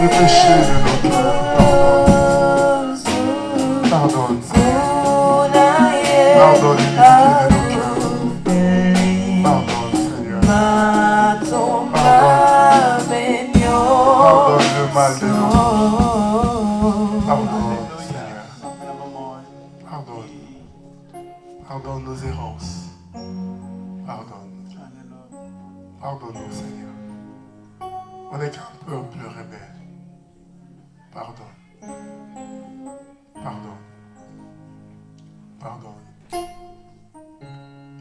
les péchés de nos cœurs. Pardonne. Pardonne l'iniquité de nos cœurs. Pardonne, Seigneur. Pardonne le mal de nos cœurs. Pardonne, Seigneur. Pardonne. Pardonne nos errances. Pardonne. Pardonne-nous, Seigneur. On n'est qu'un peuple rebelle. Pardonne. Pardonne. Pardonne.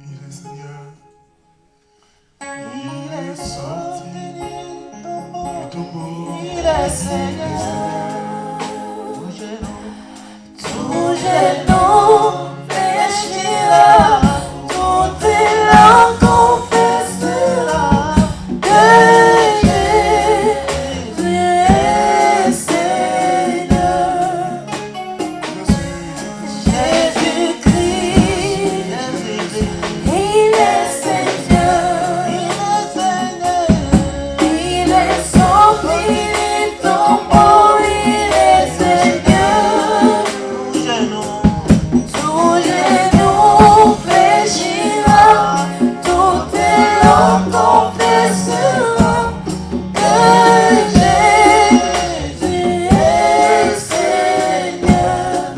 Il est Seigneur. Il est sorti du tombeau. Il est Seigneur. Tout genou fléchira, tout élan confessera que Jésus est Seigneur. Jésus-Christ, il est Seigneur. Il est sorti du tombeau, il est Seigneur. Tout genou fléchira, tout élan confessera que Jésus est Seigneur.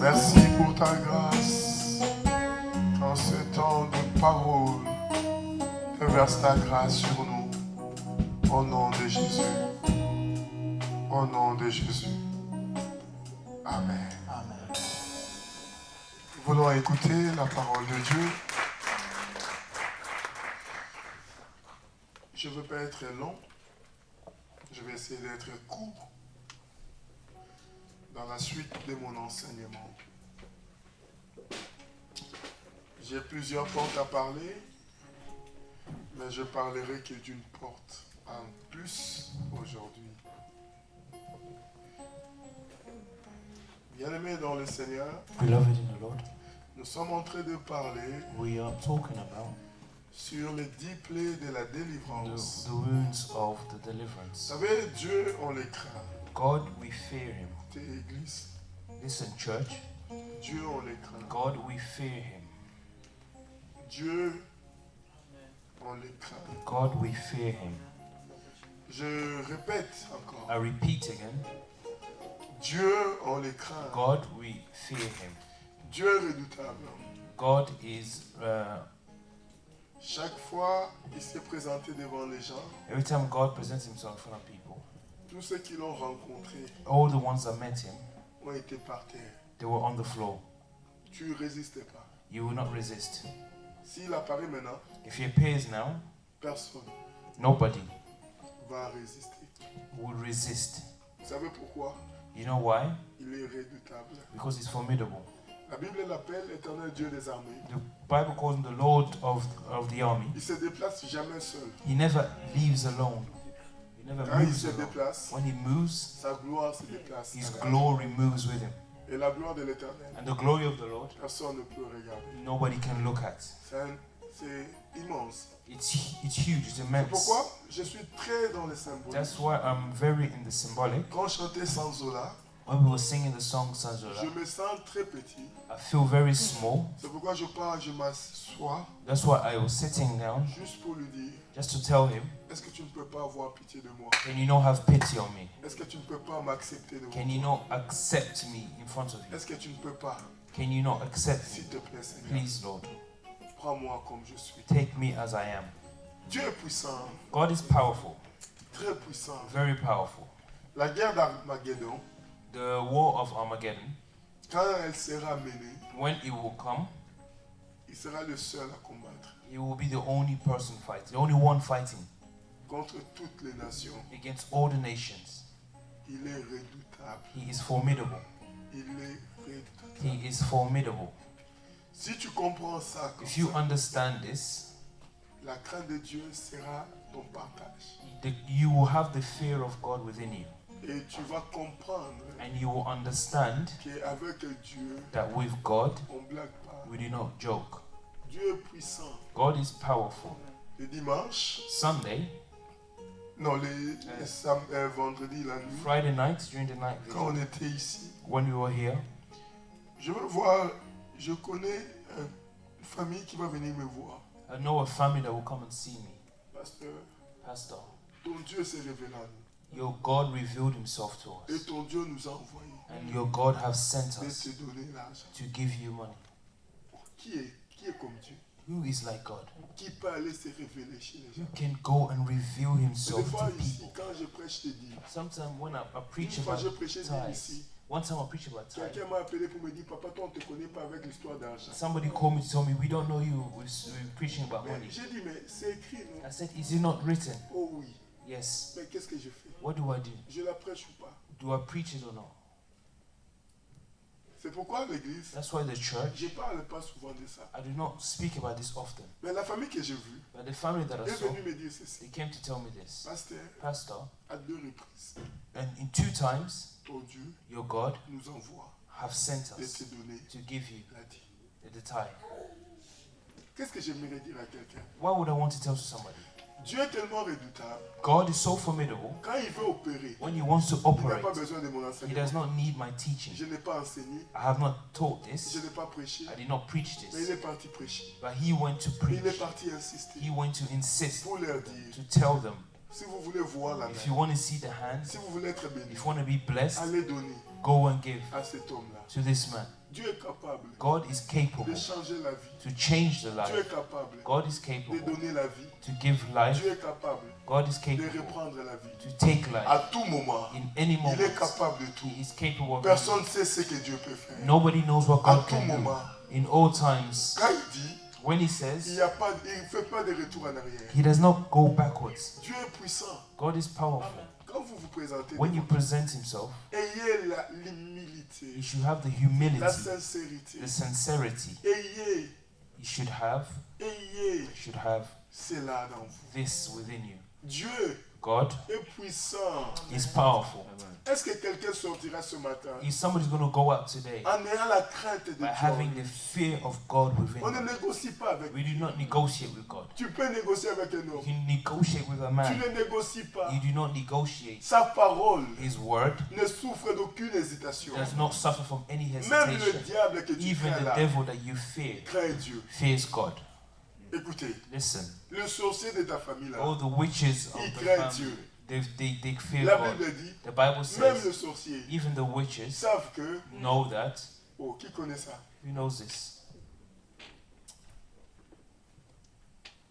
Merci pour ta grâce. En ce temps de parole, verse ta grâce sur nous. Au nom de Jésus. Au nom de Jésus. Amen. Amen. Nous voulons écouter la parole de Dieu. Je ne veux pas être long. Je vais essayer d'être court dans la suite de mon enseignement. J'ai plusieurs portes à parler, mais je parlerai que d'une porte en plus aujourd'hui. Bien-aimés dans le Seigneur, Beloved in the Lord, nous sommes en train de parler we are talking about sur les 10 plaies de la the délivrance. wounds of the Vous deliverance. savez, Dieu, on le craint. God, we fear him. T'es église. Listen, church, Dieu, on le craint. God, we fear him. Dieu, on le craint. God, we fear him. Je répète encore. I repeat again, Dieu, on le craint. God, we fear him. Dieu est redoutable. God is, Chaque fois il s'est présenté devant les gens, every time God presents himself in front of people, tous ceux qui l'ont rencontré all the ones that met him, ont été par terre. they were on the floor. Tu ne résistais pas. You will not resist. S'il apparaît maintenant, If he appears now, personne nobody va résister. will resist. Vous savez pourquoi? You know why? Il est redoutable. Because he's formidable. La Bible l'appelle éternel Dieu des armées. The Bible calls him the Lord of the army. Il ne se déplace jamais seul. He never leaves alone. He never Quand il moves se alone. déplace, When he moves, sa gloire se déplace. his glory moves with him. Et la gloire de l'éternel, And the glory of the Lord, personne ne peut regarder. nobody can look at. C'est immense. It's huge, it's C'est immense. pourquoi je suis très dans les symboles. That's why I'm very in the symbolic. Quand je chantais Sanzola, When we were singing the song je Sanzola, me sens très petit. I feel very small. C'est pourquoi je pars, je m'assois That's why I was sitting down juste pour lui dire, just to tell him, est-ce que tu ne peux pas avoir pitié de moi? can you not have pity on me? Est-ce que tu ne peux pas m'accepter devant Can you toi? not accept me in front of you? Est-ce que tu ne peux pas, Can you not accept s'il me? te plaît Seigneur, Please, Lord, prends-moi comme je suis. take me as I am. Dieu est puissant, God is powerful, très puissant. very powerful. La guerre d'Armageddon, The war of Armageddon, quand elle sera menée, when it will come, il sera le seul à combattre he will be the only person fighting, the only one fighting contre toutes les nations. against all the nations. Il est redoutable. He is formidable. Il est redoutable. He is formidable. Si tu comprends ça, comme If you ça, understand this, la crainte de Dieu sera ton partage. you will have the fear of God within you. Et tu vas comprendre And you will understand qu'avec Dieu, that with God, on ne blague pas. we do not joke. Dieu est puissant. God is powerful. Le dimanche, Sunday, Non, les vendredis, la nuit, Friday night, during the night quand vigil, on était ici, when we were here, je connais une famille qui va venir me voir. I know a family that will come and see me. Pasteur, Pastor, ton Dieu s'est révélé à nous. your God revealed himself to Et us. ton Dieu nous a envoyé And your God has sent de us te donner l'argent. to give you money. Qui est comme Dieu? Who is like God? Qui peut aller se révéler chez les Who gens? can go and reveal Des himself fois to ici, people? quand je prêche, je te dis. Sometimes when I Une preach fois, about je prêchais tithes, ici. one time I preached about tithes. Quelqu'un m'a appelé pour me dire, papa, toi, on ne te connaît pas avec l'histoire d'argent. Somebody called me to tell me, we don't know you, we're preaching about Mais money. j'ai dit, mais c'est écrit, non? I said, is it not written? Oh oui. Yes. Mais qu'est-ce que je fais? What do I do? Je la prêche ou pas? Do I preach it or not? C'est pourquoi l'église, That's why the church, je ne parle pas souvent de ça. I do not speak about this often. Mais la famille que j'ai vue But the family that I est saw, venue me dire ceci. they came to tell me this. Pasteur, Pastor, à 2 reprises, and in 2 times, ton Dieu your God nous envoie have sent de us te donner to give you la dîme. the tithe. Qu'est-ce que j'aimerais dire à quelqu'un? What would I want to tell to somebody? Dieu est tellement redoutable. God is so formidable. Quand il veut opérer, When he wants to il n'a operate, pas besoin de mon he enseignement. does not need my teaching. Je n'ai pas enseigné, I have not taught je this. n'ai pas prêché, I did not preach mais il this. est parti prêcher. But he went to preach. Il est parti insister He went to insist pour leur dire, to tell them, si vous voulez voir la if you main, want to see the hand, si vous voulez être béni, if you want to be blessed, allez donner go and give à cet homme-là. to this man. Dieu est capable God is de capable changer la vie. to change the Dieu life. est capable God is de capable donner la vie. to give life. Dieu est capable God is de capable reprendre la vie. to take À life tout moment, in any il est moment. capable de tout. He is capable of Personne ne sait ce que Dieu peut faire. Nobody knows what À God tout can do. moment, In all times, quand il dit, when he il says, n'y a pas, il ne fait pas de retour en arrière. he does not go backwards. Dieu est puissant. God is powerful. Quand vous vous présentez, When you present himself, ayez you l'humilité, should have the la humility, sincérité. the sincerity. Ayez, You should have cela dans vous. this within you. Dieu God est puissant. is powerful. Est-ce que quelqu'un sortira ce matin If somebody's going to go out today en ayant la crainte de by having Dieu? the fear of God within On ne you, négocie pas avec we Dieu. do not negotiate with God. Tu peux négocier avec un You homme. can negotiate with a Tu man. ne négocies pas. You do not negotiate. Sa parole His word ne souffre d'aucune hésitation. does not suffer from any Même le hesitation. diable que tu Even crains the là, devil that you fear craint Dieu. fears God. Écoutez, Listen, le sorcier de ta famille là, all the witches of il the craint family, Dieu. they fear La God. Bible dit, The Bible même le says sorcier even the witches savent que, know that. oh, qui connaît ça? Who knows this?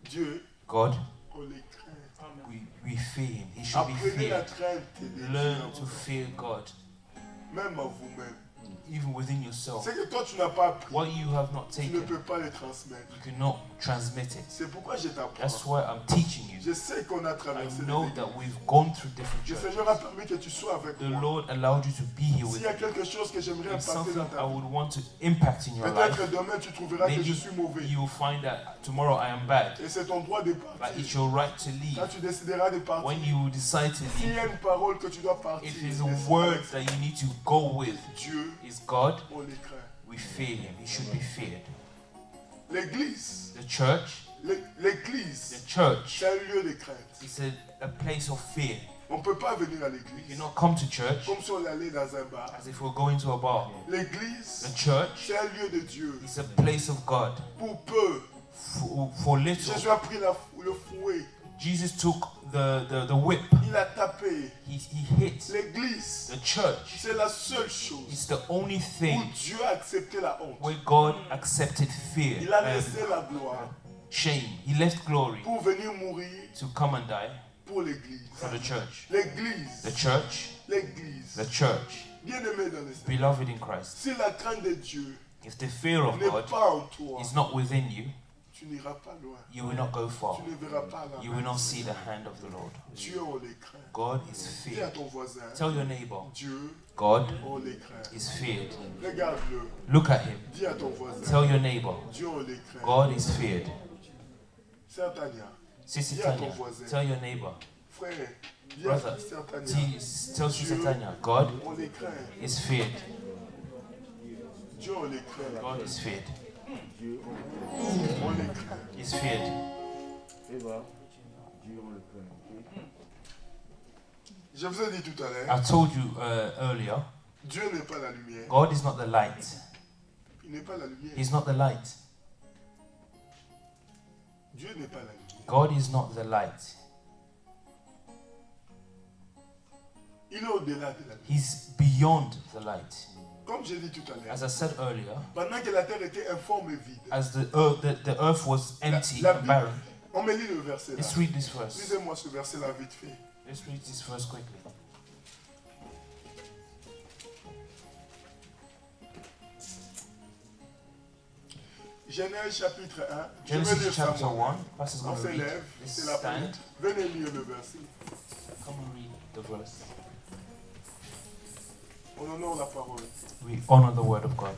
Dieu, God, on les craint. we fear him. He should be Apprenez la feared. crainte de Dieu. Learn to fear God, Même en vous-même. even within yourself. C'est que toi tu n'as pas appris. What you have not Tu ne taken, peux pas le transmettre. you cannot transmit it. C'est pourquoi je That's t'apprends. why I'm teaching you. Je sais qu'on a I traversé know des that églises. we've gone through different Le churches. Seigneur a permis que tu sois avec The moi. Lord allowed you to be here with S'il y a me. quelque chose que j'aimerais If impacter something dans I ta vie, would want to impact in your life, peut-être demain tu trouveras que je maybe suis mauvais. you'll find that tomorrow I am bad. Et c'est ton droit de But partir. it's your right to leave. Quand tu décideras de partir, When you decide to s'il y leave, a une parole que tu dois partir, if there's a laisse-la word avec that you need to go with, Dieu, is God, on les craint. we fear him. He should be feared. L'église, The church, l'église, the church c'est un lieu de crainte. is a place of fear. On ne peut pas venir à You l'église cannot come to church comme si on allait dans un bar. as if we're going to a bar. L'église, The church c'est un lieu de Dieu. is a place of God. Pour peu, For little, Jésus a pris le fouet, Jesus took the whip. il a tapé. He hit. L'église, The church c'est la seule chose is the only où thing Dieu a accepté la honte. where God accepted fear Il a and laissé la gloire shame. He left glory pour venir mourir to come and die pour l'église. for the church. L'église, The church, l'église, the church, bien-aimé dans le Seigneur. beloved in Christ. Si la crainte de Dieu If the fear of n'est God pas en toi, is not within you, tu n'iras pas loin. you will not go far. Tu ne verras pas la You main will du not see Seigneur. the hand of the Lord. Dieu, on les craint. God is Dis à feared. ton voisin, Tell your neighbor, Dieu, God on les craint. is feared. Regarde-le. Look at him. Dis à ton voisin, Tell your neighbor, Dieu, on les craint. God is feared. Sœur Tania, Sister Dis à ton Tanya, voisin. tell your neighbor, frère, dis à brother, Sœur Tania, tell Sister Tanya, God on les craint. is feared. Dieu, on les craint. God is feared. On les craint. He's feared. Eva, Dieu on le craint. Ok? Je vous ai dit tout à l'heure, I told you earlier, Dieu n'est pas la lumière. God is not the light. Il n'est pas la lumière. He's not the light. Dieu n'est pas la lumière. God is not the light. Il est au-delà de la lumière. He's beyond the light. Comme j'ai dit tout à l'heure, As I said earlier, pendant que la terre était informe et vide, as the earth was empty La and barren. on me lit le verset là. Let's read this verse. Lisez-moi ce verset là vite fait. Let's read this verse quickly. Genèse chapitre 1. Je vais Genesis lire ça chapter moi. 1. Pastor's On going to read. s'élève, Let's c'est la prière. stand. Venez lire le verset. Come and read the verse. On honore la parole. We honor the word of God.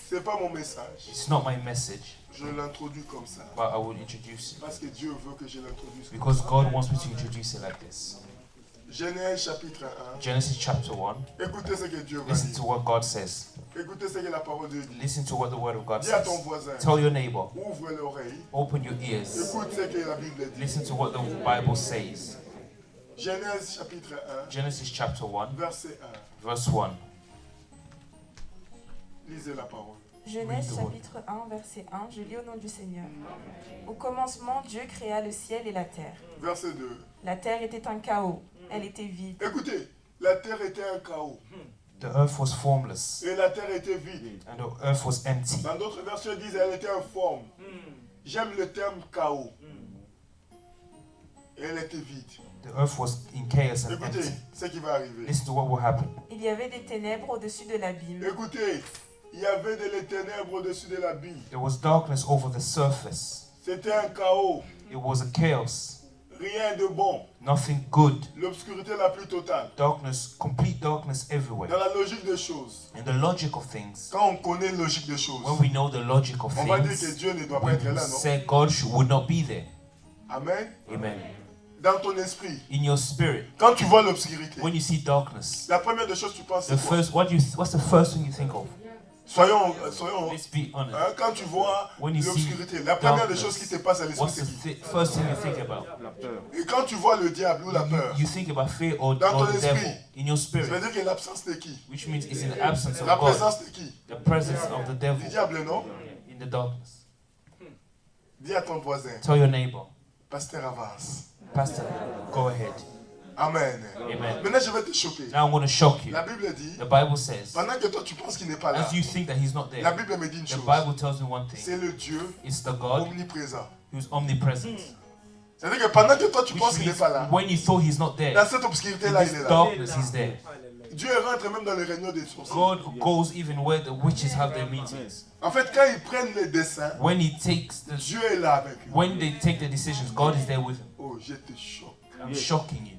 C'est pas mon message. It's not my message, Je l'introduis comme ça. but I will introduce it. Parce que Dieu veut que je l'introduise. comme Because ça. God wants me to introduce it like this. Genèse chapitre 1. Genesis chapter 1. Écoutez ce que Dieu va Listen dire. to what God says. Écoutez ce que la parole de Dieu dit. Listen to what the word of God Dis à ton says. voisin. Tell your neighbor. Ouvre l'oreille. Open your ears. Écoute ce que la Bible dit. Listen to what the Bible says. Genèse chapitre 1. Genesis chapter 1, Verset 1. verse 1. Lisez la parole. Genèse chapitre 1, verset 1, je lis au nom du Seigneur. Au commencement, Dieu créa le ciel et la terre. Verset 2. La terre était un chaos, elle était vide. Écoutez, la terre était un chaos. The earth was formless Et la terre était vide. and the earth was empty. Dans d'autres versions disent elle était informe. J'aime le terme chaos. Et elle était vide. The earth was in chaos and Écoutez empty. ce qui va arriver. Listen to what will happen. Il y avait des ténèbres au-dessus de l'abîme. Écoutez, il y avait des ténèbres au-dessus de l'abîme. There was darkness over the surface. C'était un chaos. It was a chaos. Rien de bon. Nothing good. L'obscurité la plus totale. Darkness, complete darkness everywhere. Dans la logique des choses. And the logic of things, Quand on connaît la logique des choses, when we know the logic of on va dire que things, Dieu ne doit pas we être là, non? say God would not be there. Amen. Amen. Dans ton esprit, In your spirit, quand tu vois l'obscurité, when you see darkness, la première des choses que tu penses, the c'est quoi? first, what's the first thing you think of? Soyons, Let's be honest. hein, quand tu vois When you see l'obscurité, la première des darkness, choses qui te passe à l'esprit, What's c'est qui? first thing you think about? Et quand tu vois le diable ou la peur, You think about fear or Dans ton the esprit. devil in your ça veut spirit, dire que l'absence de qui? which means it's in the absence of La God, présence de qui? the presence of the Du devil diable, non? in the darkness. Dis à ton voisin, Tell your neighbor, pasteur avance. Pastor, go ahead. Amen. Amen. Maintenant, je vais te choquer. Now I'm going to shock you. La Bible dit, The Bible says, pendant que toi tu penses qu'il n'est pas là, as you think that he's not la there, Bible me dit une the chose. Bible tells me one thing. C'est le Dieu It's the God omniprésent. who's omnipresent. C'est-à-dire que pendant que toi tu Which penses qu'il n'est means pas là, when you thought he's not dans there, cette in obscurité-là, il this est là. darkness, he's there. Dieu rentre même dans les réunions des sorciers. God goes even where the witches have their meetings. En fait, quand ils prennent les dessins, When he takes the, Dieu est là avec eux. when they take the decisions, God is there with him. Oh, je te choque. I'm shocking you.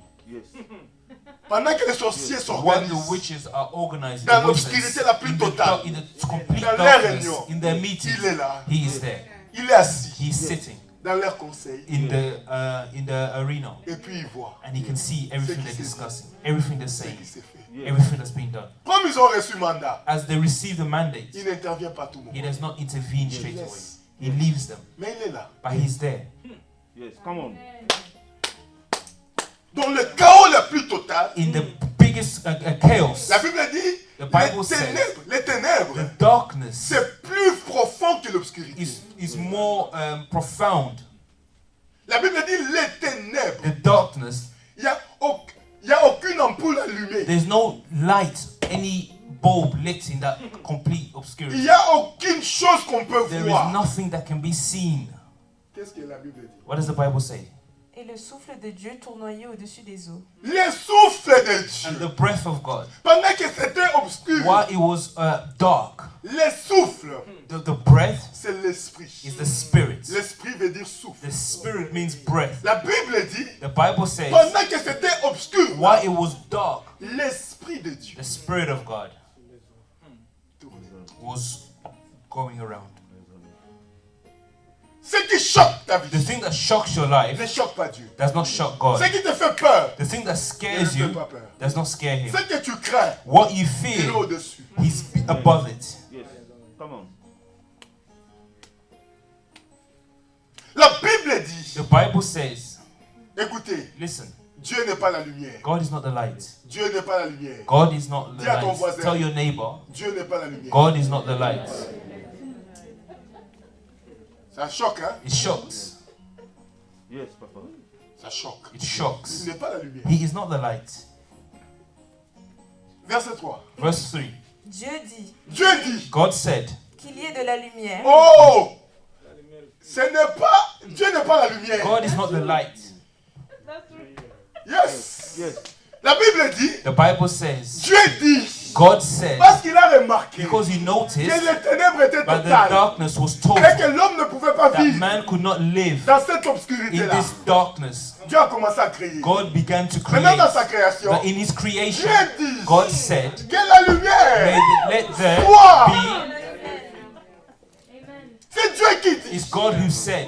Pendant que les sorciers When the s'organisent, witches are organized, dans the l'obscurité wizards, la plus in the totale, in the complete dans leur darkness, réunion, in their il est meetings, là. he is there. Il est assis He's sitting dans leur conseil in the arena, et puis il voit and he can see everything they're discussing, everything they're ce saying, qui s'est fait. everything that's been done. Comme ils ont reçu mandat, As they receive the mandate, il n'intervient pas tout le he monde. does not intervene straight away. Yes. He leaves them, Mais il est là. but he's there. Yes, come on. Dans le chaos le plus total, In the biggest chaos, la Bible dit, The Bible says, les ténèbres, the darkness c'est plus profond que l'obscurité. is more profound. La Bible dit les ténèbres. The darkness, Il n'y a aucune ampoule allumée. there's no light, any bulb lit in that complete Il obscurity. n'y a aucune chose qu'on peut There is voir. nothing that can be seen. Qu'est-ce que la Bible dit? What does the Bible say? Et le souffle de Dieu tournoyait au-dessus des eaux. Les souffles de And Dieu. the breath of God. Pendant que c'était obscur, While it was dark, les souffles, the breath c'est l'esprit. is the spirit. L'esprit veut dire souffle. The spirit means breath. La Bible dit, The Bible says, pendant que c'était obscur, while it was dark, l'esprit de Dieu the spirit of God tournait. was going around. Ce qui choque ta The vie thing that shocks your ne life choque pas Dieu. does not shock Ce God. qui te fait peur The thing that ne scares te fait you pas peur. does not scare him. Ce que tu crains, What you il est fear, au-dessus. he's above it. Yes, come on. La Bible dit, The Bible says, écoutez, listen, Dieu n'est pas la lumière. God is not the light. Dieu n'est pas la lumière. God is not the Dis à ton light. voisin. Tell your neighbor, Dieu n'est pas la lumière. God is not the light. Ça choque, hein? It shocks. Yes, Papa. Ça choque. It shocks. Il n'est pas la lumière. He is not the light. Verset 3. Verse 3. Dieu dit Dieu dit. God said, qu'il y ait de la lumière. Oh! Ce n'est pas. Dieu n'est pas la lumière. God is not the light. Yes. Yes. La Bible dit. The Bible says, Dieu dit. God said, Parce qu'il a remarqué because he que noticed les ténèbres étaient that the totales. darkness was Et total, que l'homme ne pouvait pas that vivre man could not live dans cette in obscurité-là. this darkness. Dieu a commencé à créer. God began to Maintenant, dans create. sa création, But in his creation, Dieu dit God said, que la lumière, let there Soit. be. c'est Dieu qui dit. It's God who said.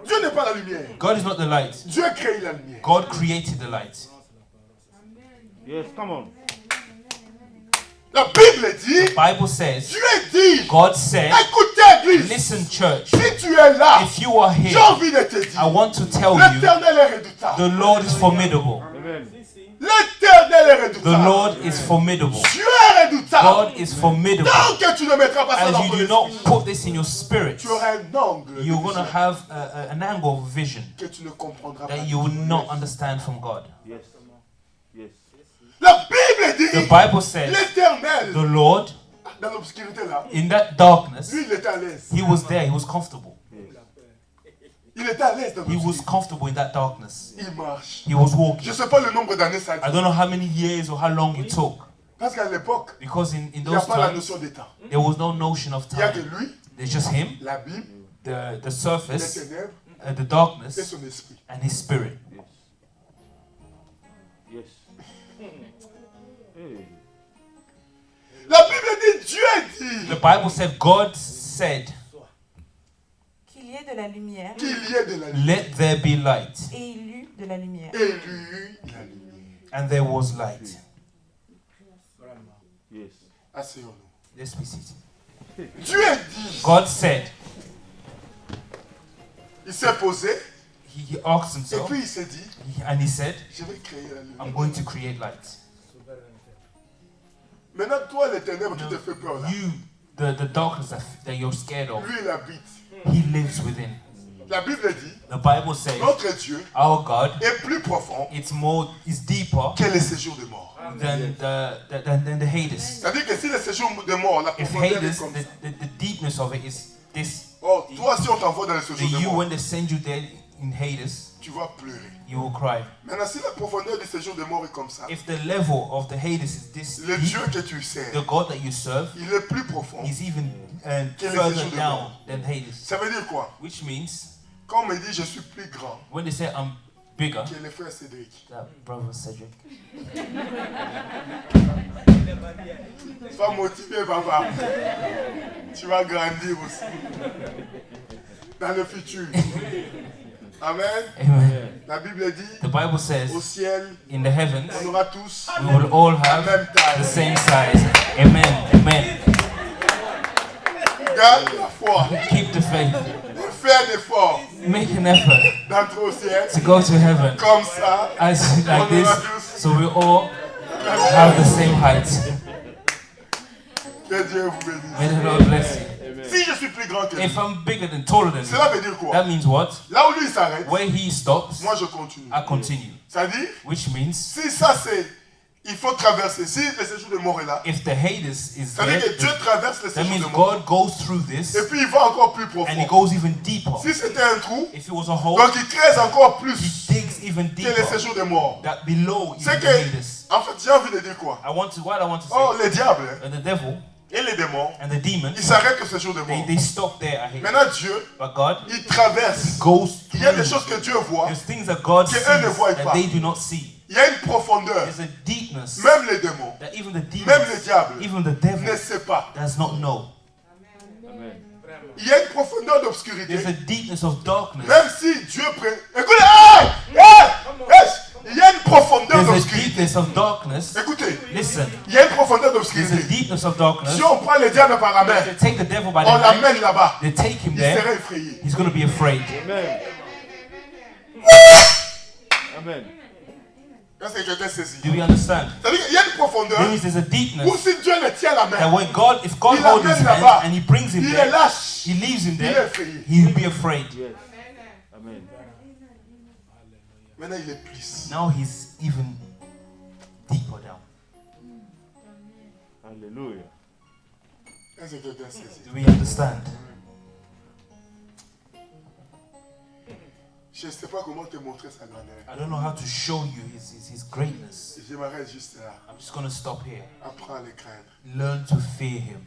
Dieu n'est pas la lumière. God is not the light. Dieu a créé la lumière. God created the light. Yes, come on. La Bible dit, The Bible says, Dieu dit, God said, écoutez Église, listen church, si tu es là, if you are j'ai here, envie de te I dire, want to tell you, l'Éternel est redoutable. the Lord is formidable. Amen. L'Éternel est The redoutable. Lord is formidable. Dieu est redoutable. God is formidable. Tant que tu ne mettras pas ça As dans you ton do not esprit, put this in your spirit, tu auras un angle you're de going to vision have an angle of vision que tu ne comprendras pas. that you will not understand from God. Yes. Yes. La Bible dit, The Bible says, l'Éternel, the Lord, dans l'obscurité là, in that darkness, lui il était à l'aise. he was there, he was comfortable. Il était à l'aise dans He was l'obscurité. comfortable in that darkness. Il marche. He was Je walking. ne sais pas le nombre d'années ça a I duré. don't know how many years or how long it took, Parce qu'à l'époque, because in il n'y a those pas la times, notion de temps. there was no notion of Il n'y a que time. lui, There's just him, la Bible, the les surface, ténèbres the et darkness, son esprit. and his spirit. Yes. Hey. La Bible dit, Dieu dit The Bible said, God said, Qu'il y ait de la lumière. qu'il y ait de la lumière. let there be light. Et il eut de la lumière. Et lui, la lumière. And there was light. Yes. Asseyons-nous. Let's be seated. Dieu dit, God said, il s'est posé he asked et himself, puis il s'est dit, and he said, je vais créer la lumière. I'm going to create light. Maintenant, toi, les ténèbres qui te fait peur là, You, the darkness that you're scared of, lui, il habite. he lives within. La Bible dit, The Bible says, notre Dieu our God, est plus profond it's deeper que les séjours de mort. than the Hades. C'est-à-dire que si les séjours de mort, la If profondeur est Hades, comme ça. the deepness of it is this. Oh, toi, si on t'envoie dans les The séjours de you, mort, when they send you there in Hades, tu vas pleurer. you will cry. Maintenant, si la profondeur du séjour de mort est comme ça, If the level of the Hades is this le deep, Dieu que tu sers, the God that you serve il est plus profond. is even Quel est further ce jour de down mort? than Hades. Ça veut dire quoi? Which means, Quand on me dit je suis plus grand when they say I'm bigger, que le frère Cédric, that brother Cedric, sois motivé, papa. Tu vas grandir aussi. Dans le futur. Amen. amen. La Bible dit, The Bible au says, ciel, in the heavens, on aura tous we will all la have même taille. the same size. Amen. Amen. Garde la foi. Keep the faith. Fais un effort Make an effort d'entrer au ciel. to go to heaven Comme ça, as like on this, aura tous so we all have the same height. que Dieu vous bénisse. May the Lord bless you. Si je suis plus grand que lui, If I'm bigger than taller than cela you, veut dire quoi? that means what? Là où lui il s'arrête, Where he stops, moi je continue. I continue. Ça dit, Which means si ça c'est, il faut traverser. Si le séjour de mort est là, if the Hades is ça veut there, dire que Dieu traverse le that séjour means de mort. God goes through this Et puis il va encore plus and he profond. goes even deeper. Si c'était un trou, If it was a hole, donc il creuse encore he plus digs even que le deeper. séjour de mort. That below C'est even que, the Hades. en fait, j'ai envie de dire quoi? What I want to say, Oh, les diables the devil et les démons, and the demons, ils s'arrêtent au séjour de mort. they stop there at Hades. Maintenant, Dieu, But God il traverse. goes Il y a des through. choses que Dieu voit. There's things that God Que sees eux ne voient that pas. they do not see. Il y a une profondeur. There's a deepness Même les démons, that even the même les demons, diables even the ne devil savent pas. does not know. Amen. Il y a une profondeur d'obscurité. There's a deepness of darkness. Même si Dieu écoutez, hey, hey, hey, il y a une profondeur There's a d'obscurité. deepness of darkness. Écoutez, Listen, il y a une profondeur there's a d'obscurité. deepness of darkness. Si on prend le diable par la main, They take the devil by the on hand, l'amène là-bas, they take him il serait there, effrayé. he's going to be afraid. Amen. Amen. Est-ce que quelqu'un saisit? Do we understand? C'est-à-dire qu'il y a une profondeur There's a où deepness si Dieu le tient la that main, when God, if God il holds his l'amène hand là-bas, and he brings him il est there, lâche, he leaves him il est there, effrayé. he will be afraid. Yes. Amen. Maintenant, il est plus. Now he's even deeper down. Alléluia. Est-ce que quelqu'un saisit? Do we understand? Je ne sais pas comment te montrer sa grandeur. I don't know how to show you his greatness. Je m'arrête juste là. I'm just going to stop here. Apprends à le craindre. Learn to fear him.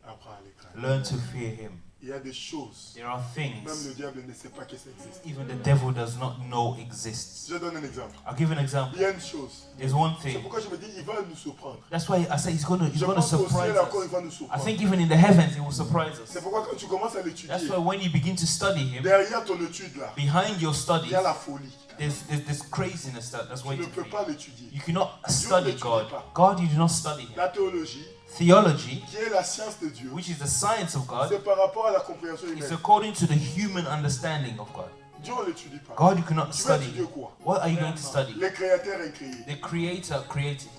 Apprends à le craindre. Learn to fear him. Il y a des choses, There are même things le diable ne sait pas que ça existe. even the devil does not know exists. Je donne un exemple. I'll give you an example. Il y a une chose. There's one C'est thing. pourquoi je me dis, il va nous surprendre. That's why I say he's going Je to pense qu'au surprise ciel encore, il us. va nous I surprendre. think even in the heavens, he will surprise C'est us. pourquoi quand tu commences à That's l'étudier, why when you begin to study him, derrière ton étude là, behind your il studies, y a la folie. there's craziness that's Tu ne waiting peux for you. pas l'étudier. You cannot study l'étudie God. pas. God, you do not study him. La théologie, Theology, qui est la science de Dieu, which is the science of God, c'est par rapport à la compréhension is humaine. according to the human understanding of God. Dieu, on ne l'étudie pas. God, you cannot Tu vas study. étudier quoi? What are you going to study? Le créateur est créé. The Creator created.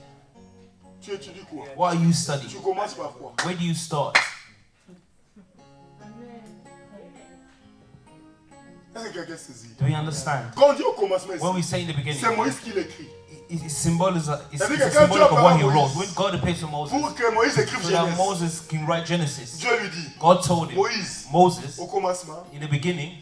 Tu étudies quoi? What are you studying? Tu commences par quoi? Where do you start? Est-ce que quelqu'un saisit? Do you understand? Quand on dit au commencement When we ici, say in the beginning, c'est Moïse qui l'écrit. it's symbolic. It's C'est-à-dire a que quand symbolic Dieu of what he parle à wrote. Moïse, When God appeared to Moses, Pour que Moïse écrive so that Genèse, Moses can write Genesis, Dieu lui dit, God told him, Moïse, Moses, au commencement, in the beginning,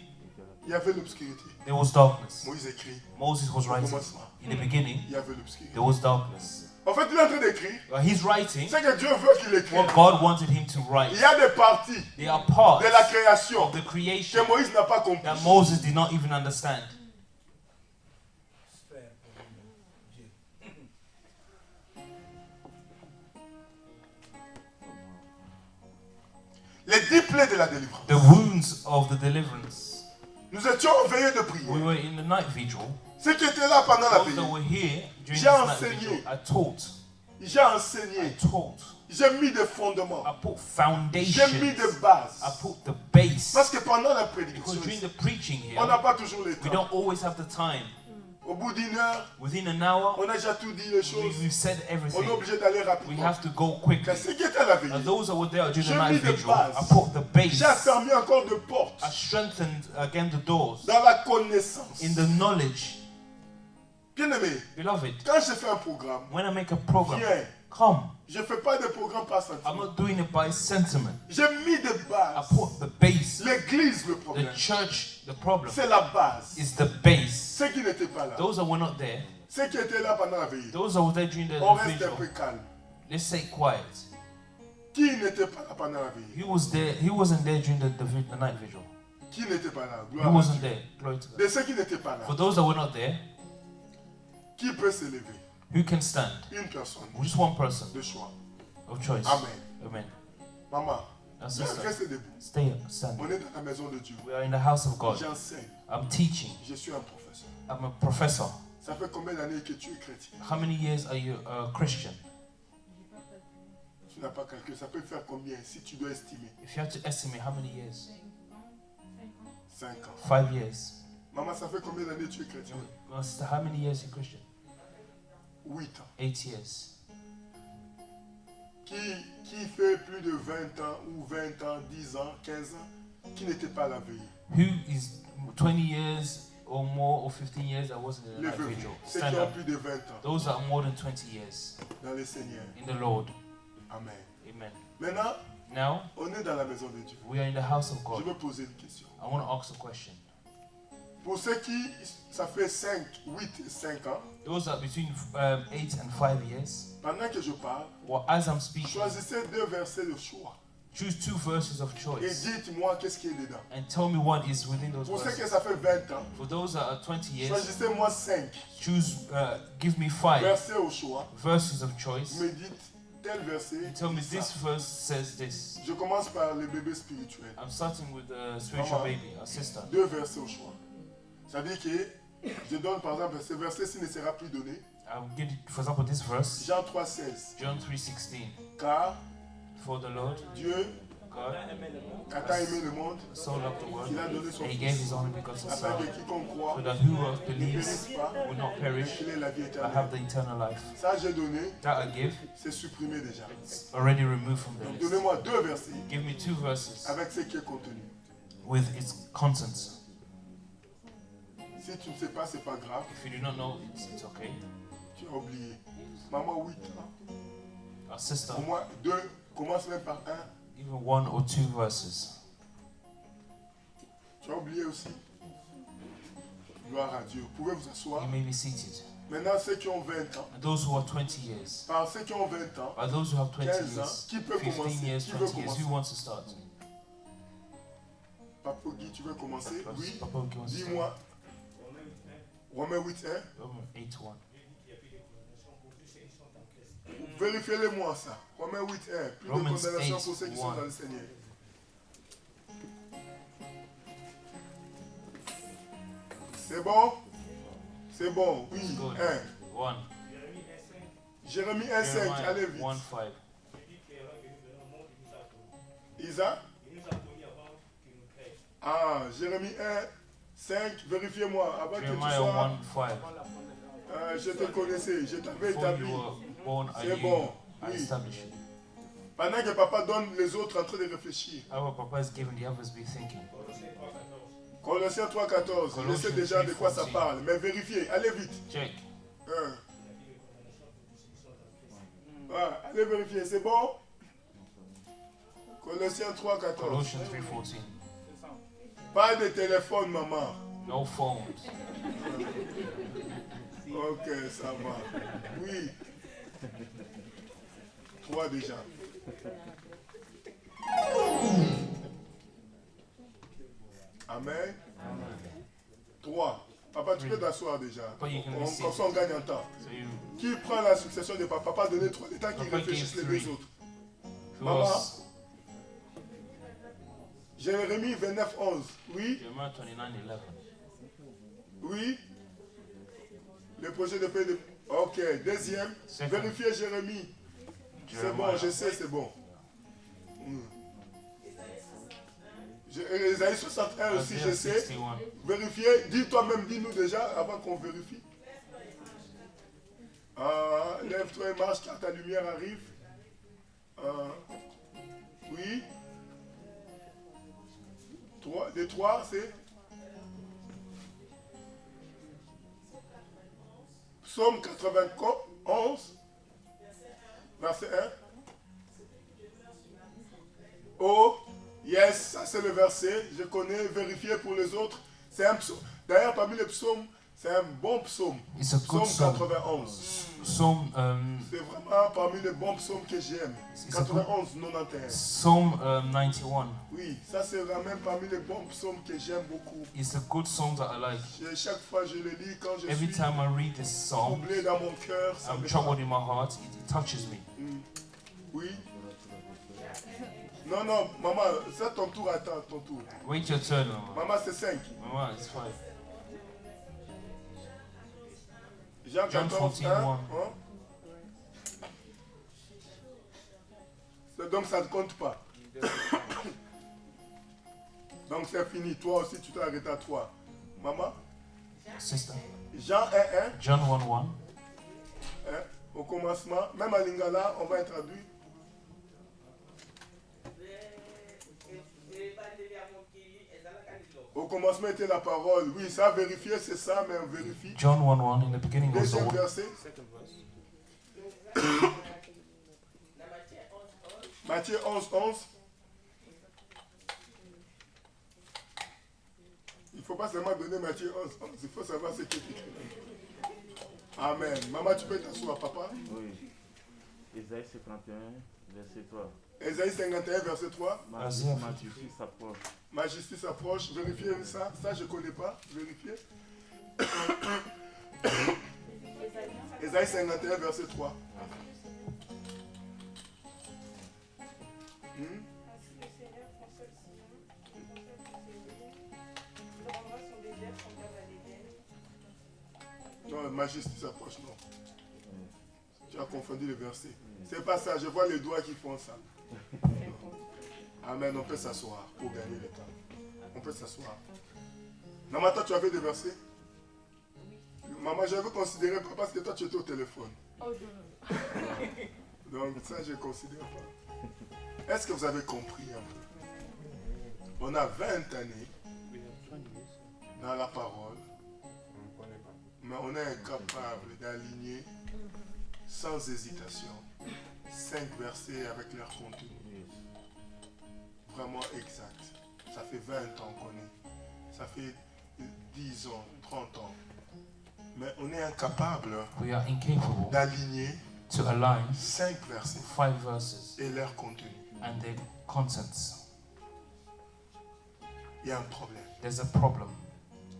il y avait l'obscurité. there was darkness. Moïse écrit, Moses was au writing. commencement, In the beginning, il y avait l'obscurité. there was darkness. En fait, il est en train d'écrire. He's writing C'est que Dieu veut qu'il écrive. what God wanted him to write. Il y a des parties They are parts de la création of the creation que Moïse n'a pas compris. that Moses did not even understand. Les 10 plaies de la délivrance. The wounds of the deliverance. Nous étions en veillée de We prière. were in the night vigil. Ceux qui étaient là pendant la Those that veillée, were here during this J'ai night enseigné. vigil, I taught. j'ai enseigné, Taught. j'ai mis des fondements, I put j'ai mis des foundations. bases. I put the base. Parce que pendant la Because prédication, during the preaching on n'a here, pas toujours le we temps. don't always have the time. Au bout d'une heure, Within an hour, on a déjà tout dit les choses. we've said On est everything. obligé d'aller We rapidement. have to go quickly. Mais ceux qui étaient à la Now, veillée, those that were there during the J'ai night mis des vigil, bases. I put the base. j'ai affermi encore de portes I strengthened again the doors dans la connaissance. in the knowledge. Bien aimé, Beloved, quand je fais un programme, when I make a program, viens, come. je ne fais pas de programme par I'm sentiment. not doing it by sentiment. J'ai mis des I bases. put the base. L'église, le The problème, church, the problem c'est la base. is the base. Ceux qui n'étaient pas là, Those that were not there, ceux qui étaient là pendant la veillée, those that were there during on the reste un vigil, peu calme. let's say quiet. Qui n'était pas là pendant la veillée? He was there. He wasn't there during the night vigil. Qui n'était pas là? He Gloire à wasn't Dieu. there. Glory to God. De ceux qui n'étaient pas là, For those that were not there, qui peut se lever? who can stand? Une personne Just one person de choix. of choice. Amen. Amen. Maman, Now, viens, sister, reste debout. stay up, stand. On est dans la maison de Dieu. We are in the house of God. J'enseigne. I'm teaching. Je suis un professeur. I'm a professor. Ça fait combien d'années que tu es chrétien? How many years are you a Christian? Tu n'as pas calculé. Ça peut faire combien si tu dois estimer? If you had to estimate, how many years? 5 ans. 5 years. Maman, ça fait combien d'années tu es chrétien? Well, sister, how many years are you Christian? 8 ans. 8 years. Qui fait plus de 20 ans ou 20 ans, 10 ans, 15 ans, qui n'était pas à la veillée? Who is 20 years or more or 15 years that wasn't in the night Levez-vous. vigil? Ceux Stand qui ont up. plus de 20 ans Those that are more than 20 years dans le Seigneur. in the Lord. Amen. Amen. Maintenant, Now, on est dans la maison de Dieu. we are in the house of Je God. veux poser une question. I want to ask a question. Pour ceux qui, ça fait 5, 8 et 5 ans, Those that are between 8 and 5 years, pendant que je parle, well, as I'm speaking, choisissez 2 versets de choix. choose 2 verses of Et choice dites-moi qu'est-ce qui est dedans. and tell me what is within those Pour ceux que verses. ça fait 20 ans, For those that are 20 years, choisissez-moi 5 choose, give me 5 versets au choix. verses of choice. Me dites tel verset. Tell me dit this ça. verse says this. Je commence par le bébé spirituel. I'm starting with a spiritual Maman. baby, a sister. 2 versets au choix. C'est-à-dire que je donne par exemple ce verset-ci ne sera plus donné. I'll give you, for example, this verse, Jean 3,16. John 3:16. Car For the Lord Dieu God a tant aimé le monde so loved the world qu'il a donné son that He gave Fils, His only begotten afin que Son, quiconque croit so that whoever ne believes périsse pas, will not mais perish qu'il ait la vie but have the éternelle. eternal life. Ça, j'ai donné, That I give, c'est supprimé déjà. it's already removed from the Donc, list. donnez-moi 2 versets Give me 2 verses avec ce qui est contenu. with its contents. Si tu ne sais pas, c'est pas grave. If you do not know, it's okay. Tu as oublié. Maman, 8 ans. Our sister, Au moins 2, commence même par 1. even 1 or 2 verses. Tu as oublié aussi. Gloire à Dieu. Vous pouvez vous asseoir. You may be seated. Maintenant, ceux qui ont 20 ans, And those who are 20 years, par ceux qui ont 20 ans, by those who have 20 15 ans, years, qui peut 15 commencer? years, Qui veut 20 years, commencer? who wants to start? Papa Guy, tu veux commencer? Oui. Papa, who wants to start? Dis-moi. Romains 8, 1. Romans 8:1. Vérifiez-le-moi ça. Romains 8, 1. Plus Romans de condamnation 8, pour ceux qui sont 1. dans le Seigneur. C'est bon? C'est bon, oui. Good. 1. 1. Jérémie 1, 5. Allez vite. 1:5. Isa? Ah, Jérémie 1, 5. Vérifiez-moi. Avant que tu Jeremiah sois. 1:5. Je te connaissais. Je t'avais Before établi. you were born, C'est bon. I Oui. established you. Pendant que papa donne, les autres en train de réfléchir. Our Papa is giving, the others be thinking. Colossiens 3, 14. Je sais Colossians déjà de quoi ça 3:14. parle. Mais vérifiez. Allez vite. Check. 1. Allez vérifier. C'est bon? Colossiens 3, 14. Colossians 3:14. Pas de téléphone, maman. No phones. Ok, ça va. Oui. 3 déjà. Amen. 3. Papa, tu peux t'asseoir déjà. Papa, you can be Comme seated. ça, on gagne un temps. So you, Qui prend la succession de papa? Papa, donnez 3. Le temps qu'ils Papa réfléchissent les gave 2 three. autres. who Maman. else? Jérémie 29, 11. Oui. Jeremiah 29:11. Oui. Le projet de paix de... Ok. Deuxième. Second. Vérifiez Jérémie. C'est bon, Jeremiah. je sais, c'est bon. Isaïe 61 aussi, je Isaiah sais. 61. Vérifiez. Dis toi-même, dis-nous déjà avant qu'on vérifie. Lève-toi et marche car ta lumière arrive. Oui. 3, les 3, c'est Psaume 91, verset 1. Oh, yes, ça c'est le verset. Je connais, vérifiez pour les autres. C'est un psaume. D'ailleurs, parmi les psaumes, c'est un bon psaume. It's a good Psaume psalm. 91. Psalm, C'est vraiment parmi les bons psaumes que j'aime. C'est ça. 91, 91. Psalm 91. Oui, ça c'est vraiment parmi les bons psaumes que j'aime beaucoup. It's a good psalm that I like. Chaque fois je le lis, quand je Every suis time I read this psalm, troublé dans mon cœur, ça I'm me troubled frappe. in my heart. It touches me. Oui. Non, non, maman, c'est ton tour, attends, ton tour. Wait your turn, Mama. Maman, c'est 5. Mama, it's 5. Jean John 14, 14, 1. 1. Donc ça ne compte pas. Donc c'est fini. Toi aussi, tu t'es arrêté à 3. Maman, Sister. Jean 1, John 1:1. 1. Au commencement, même à Lingala, on va introduire. Au commencement était la parole. Oui, ça vérifier, c'est ça, mais on vérifie. John 1:1. In the beginning was the Deuxième Word. verset. Matthieu 11, 11. Il ne faut pas seulement donner Matthieu 11, 11. Il faut savoir ce qui est écrit. Amen. Maman, tu peux t'asseoir, papa. Oui. Isaïe 51, verset 3. Ésaïe 51, verset 3. Ma Isaiah ma 54. justice approche. Ma justice approche. Vérifiez ça. Ça, je ne connais pas. Vérifiez. Ésaïe 51, verset 3. Ainsi le Seigneur console Sion, console ses ruines. Il rendra son désert semblable à l'Éden. Non, ma justice approche, non. Tu as confondu le verset. C'est pas ça. Je vois les doigts qui font ça. Amen, on peut s'asseoir pour gagner le temps. On peut s'asseoir. Namata, tu avais des versets? Maman, je vais considérer pas parce que toi tu étais au téléphone. Oh non. Donc ça, je ne considère pas. Est-ce que vous avez compris un peu? On a 20 années dans la parole, mais on est incapable d'aligner sans hésitation 5 versets avec leur contenu. Vraiment exact. Ça fait 20 ans qu'on est. Ça fait 10 ans, 30 ans. Mais on est incapable We are incapable d'aligner to align 5 versets 5 verses et leur contenu. and their contents. Il y a un problème. There's a problem.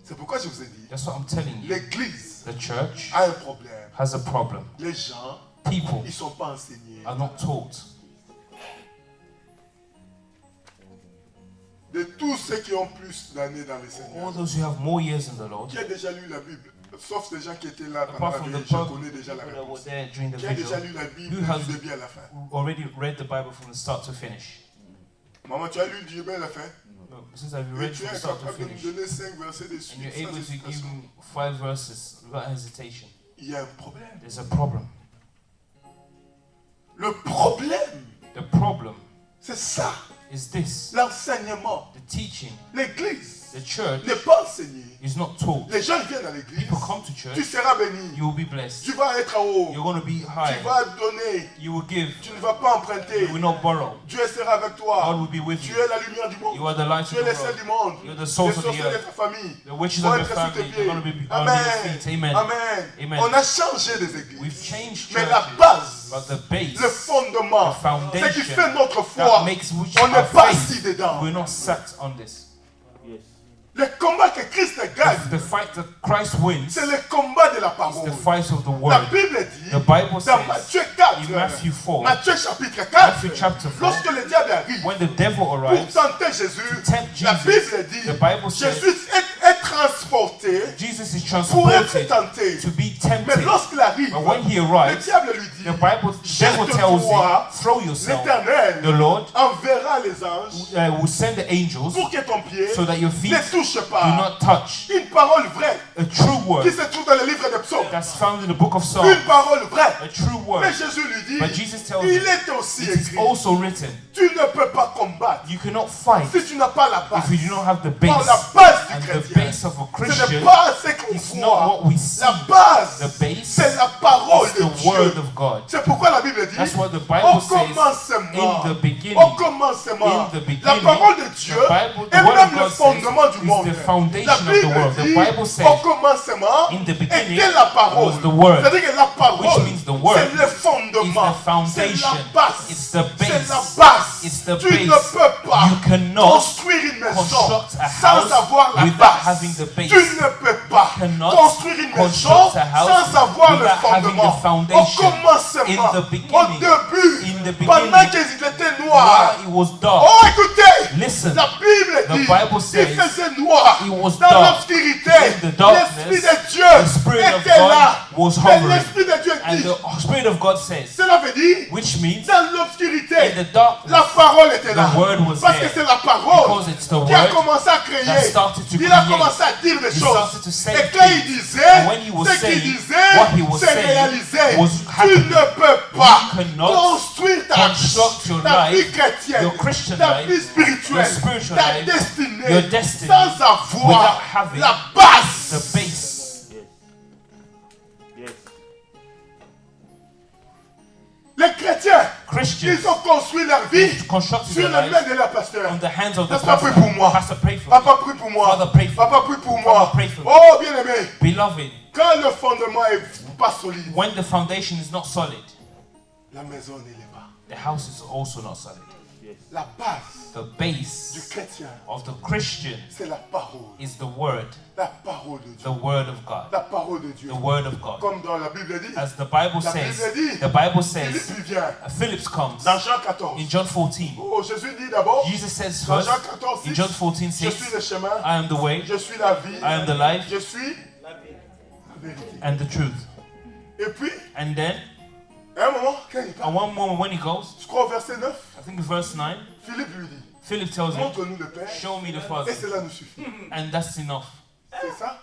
C'est pourquoi je vous ai dit, That's what I'm telling you. l'Église The church a un problème. has a problem. Les gens, People ils ne sont pas enseignés. are not taught. De tous ceux qui ont plus d'années dans le All Seigneur, those who have more years in the Lord, qui a déjà lu la Bible, sauf les gens qui étaient là pendant apart la from veille, the je people connais déjà la that were réponse. there during the Qui a déjà vigil, lu la Bible Who has- du début à la fin? who already read the Bible from the start to finish. Maman, tu as lu du début à la fin? No, since I've Et read tu from es the start to capable de nous finish, donner 5 versets de and suite you're sans able to give hésitation. me 5 verses without hesitation, Il y a un problème. there's a problem. Le problème, The problem c'est ça. is this: L'enseignement. the teaching, L'église the church n'est pas enseignée. is not taught. Les gens viennent à l'église. People come to Tu church, seras béni. you will be blessed. Tu vas être en haut. You're going to be Tu high. vas donner. You will give. Tu ne vas pas emprunter. You will not borrow. Dieu sera avec God toi. will be with Tu you. es la lumière du monde. You are the light of Tu es the les sels world. du monde. You're the Les souls of the sorciers de earth. ta famille The witches vont of your être sous tes family, they're going to pieds. be on your Amen. feet. Amen. Amen. Amen. On a changé des églises. We've changed Mais la churches, base, but the base, le fondement, the foundation ce qui fait notre that foi, makes which on our n'est pas faith, assis dedans. we're not sat on this. Yes. Le combat que Christ gagne, The fight that Christ wins c'est le combat de la is parole. the fight of the La word. Bible dit, The Bible dans says Matthieu 4, in Matthew 4, Matthieu chapitre 4, Matthew chapter 4, lorsque le diable arrive when the devil pour arrives tenter Jésus, to tempt la Jesus, Bible dit, the Bible says Jésus est transporté Jesus is pour être transported tenté. to be Mais tempted. lorsqu'il arrive, But when he le arrives, diable lui dit, the devil tells him, throw yourself. l'Éternel The Lord enverra les anges will send the angels pour que ton pied so that your feet ne touche do pas. not touch. Une parole vraie A true qui word se trouve dans le livre des psaumes. that's found in the book of Psalms. Une parole vraie. A true Mais word. Jésus lui dit, But Jesus tells il him, est aussi it is écrit, also written, tu ne peux pas combattre you cannot fight si tu n'as pas la base. if you do not have the Or la base. base du And the chrétien, base of a ce n'est Christian pas ce qu'on is not voit. what we see. La base, The base c'est la parole is de the word Dieu. of God. C'est pourquoi la Bible dit, That's what the au Bible says commencement, in the beginning. au commencement, In the la beginning, parole de Dieu the Bible, the est word même of le God fondement says du monde. is the foundation La of the Bible world. The dit, Bible au says commencement, in the beginning était la parole. was the word, C'est-à-dire que la parole, which means the word c'est le fondement, is the foundation. c'est la base. It's the C'est la base. base. It's the Tu ne base. peux pas You cannot construire une maison construct a sans house avoir la without base. having the base. Tu ne peux pas cannot construire une maison construct a house sans avoir le without having fondement. the foundation. Au commencement, In the au beginning, début, in the pendant beginning, qu'ils étaient noirs. while it was dark. Oh, écoutez, Listen, la Bible the dit, Bible says il faisait noir it was dans dark. l'obscurité. In the darkness, L'Esprit de Dieu the Spirit of était là. God was Et hovering. l'Esprit de Dieu And dit, the Spirit of God says, cela veut dire, which means dans l'obscurité, in the darkness, la parole était là. the word was Parce que there. c'est la parole Because it's the qui a word commencé à that créer. started to Il a create. commencé à dire des He choses. started to say Et quand il things. disait, And when he was ce qu'il saying, disait, what he was c'est saying réalisé. was Tu happening. ne peux pas You cannot construire construct your ta vie life, chrétienne, your Christian ta life, vie spirituelle, your spiritual ta life, destinée, your destiny, sans avoir without having la base. the base. Yes. Yes. Les chrétiens, Christians ils ont construit leur vie constructed sur their les mains lives de leur pasteur. on the hands of the Pasteur, prie pastor. pour moi. Pastor, pray for me. Papa, prie pour moi. Father, pray for me. Papa, prie pour moi. Father, pray for me. Oh, bien-aimé, Beloved, quand le fondement est pas solide, when the foundation is not solid, la maison ne l'est pas. the house is also not solid. Yes. La base The du base chrétien, of the Christian c'est la parole. is the word, La parole de the Dieu. word of God. La parole de Dieu. The word of God. Comme dans la Bible dit, As the Bible La says, Bible dit, the Bible Philippe says, lui vient. Philip comes Dans Jean 14. in John 14. Oh, Jésus dit d'abord, Jesus says dans first, Jean 14, in John 14, je suis 6, le chemin, I am the way, je suis la vie, I am the life, je suis la vérité. and the truth. Et puis, And then, à un moment, quand il at parle, one moment when he goes, je crois au verset 9, I think verse 9, Philippe lui dit, Philip tells him, montre-nous le Père, show me the et Father. cela nous suffit. And that's enough. C'est ça?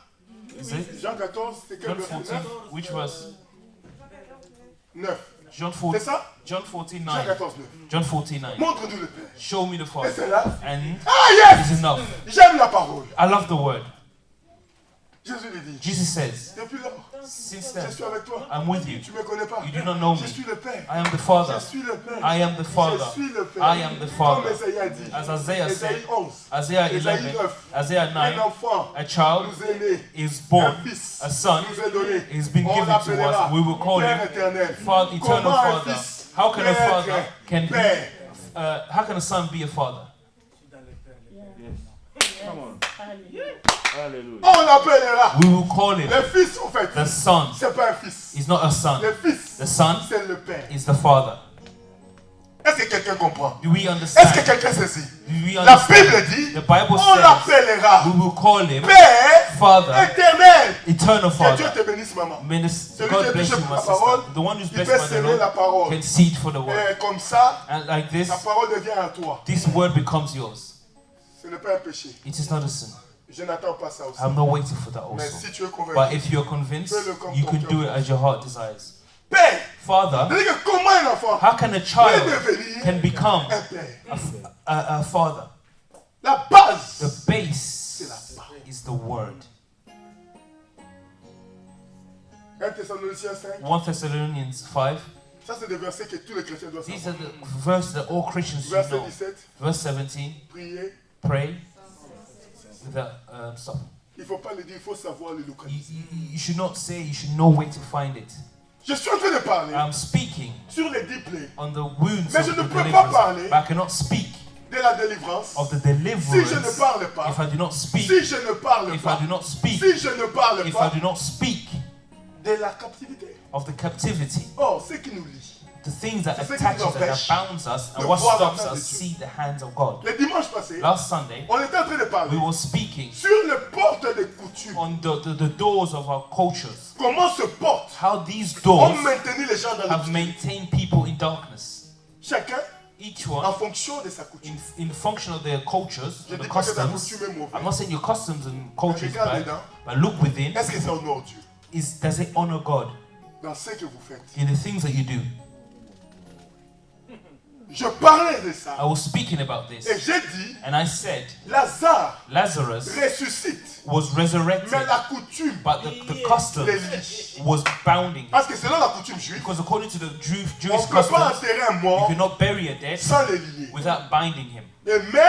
Is it? Jean 14, c'est quel John verset? 14, which verse? 9. John C'est 14, ça? John 14, Jean 9. 14, 9. John 14, 9. Montre-nous le Père. Show me the Et Father. c'est là. And Ah yes! it's enough. J'aime la parole. I love the word. Jésus lui dit, Jesus says, depuis lors, since je then, suis avec toi. I'm with you. Tu ne me connais pas. You do not know me. Je suis le Père. I am the Father. Je suis le Père. I am the Father. Je suis le Père. I am the Father. Comme Esaïe a dit. As Isaiah said, Esaïe 11. Isaiah Esaïe 11, 9. Isaiah Un 9, enfant a child nous est né. is born, Un fils a son nous est donné. is been On given to l'appellera us. We will call Père him éternel. Father, eternal Comment un Father. fils How can a peut father être can be, père? how can a son be a father? Yes. Come on. Hallelujah. On l'appellera. We will call him Le fils, en fait, the son. c'est pas un fils. He's not a son. Le fils, The son c'est le Père. is the father. Est-ce que quelqu'un comprend? Do we Est-ce que understand? quelqu'un saisit? Do we La understand? Bible dit, The Bible on says l'appellera we will call him Père Father, éternel. eternal Que Dieu Father. te bénisse, maman. Minister, Celui qui God est bless touché you, par my la parole, sister. The one who's il blessed peut by the s'aimer la Lord parole. can seed for the word. Et comme ça, And like this, la parole devient à toi. this word becomes yours. Ce n'est pas un péché. It is not a sin. Je n'attends pas ça aussi. I'm not waiting for that Mais also. si tu es But convaincu, if you're convinced, you can do it as your heart desires. Père, Father, c'est-à-dire que comment un enfant how can a peut child devenir can become un père? a father? La base, The base c'est la parole. is the word. 1 Thessaloniciens 5, 1 Thessalonians 5. ça c'est des versets que tous les chrétiens doivent These savoir. are the verses that all Christians should Verset know. 17, Verse 17. prier. Pray without stop. Il ne faut pas le dire, il faut savoir le You, localiser. you should not say, you should know where to find it. Je suis en train de parler I'm speaking sur les 10 plaies on the wounds Mais of je the ne peux pas deliverance, parler but I cannot speak de la délivrance of the si je ne deliverance parle pas. if I do not speak. Si je ne parle If I pas. do not speak, Si je ne parle if I pas do not speak de la captivité. of the captivity, Oh, ce qui nous lie. the things that C'est ce qui attach nous us and that empêche bounds us, de and what voir la stops main de us Dieu. see the hands of God. Le dimanche passé, Last Sunday, on était en train de we parler were speaking sur les portes des coutumes. on the doors of our cultures. Comment se portent How these ont doors maintenu les gens dans have le maintained people in darkness. Chacun Each en one, fonction de sa coutume. in function of their cultures, Je the dis pas que ta customs. coutume est I'm mauvaise. not saying your customs and culture is Regarde bad, dedans. but look within. Est-ce que ça honore Dieu Does it honor God dans ce que vous faites? in the things that you do? Je parlais de ça. I was speaking about this, Et j'ai dit, and I said Lazare Lazarus ressuscite. was resurrected, Mais la coutume but the les customs lie. was bounding. Parce que selon la coutume juive, Because according to the on Jewish ne peut pas customs, enterrer un you mort cannot bury a dead sans le lier. without binding him. Et mais,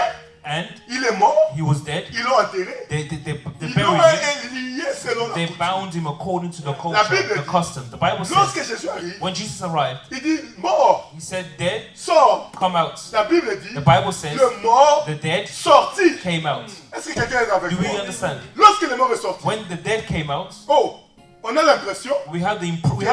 And il est mort, he was dead. ils l'ont enterré. They Ils buried l'ont him. lié selon la They coutume. bound him according to the La culture, Bible the dit, custom. The Bible Lorsque says Jésus arrive, when Jesus arrived, il dit, mort, he said, "Dead, sors. come out." La Bible dit, The Bible says le mort the dead sorti. came out. Est-ce que quelqu'un est avec Do we moi? understand? Lorsque le mort est sorti, When the dead came out, oh, on a l'impression, we have the la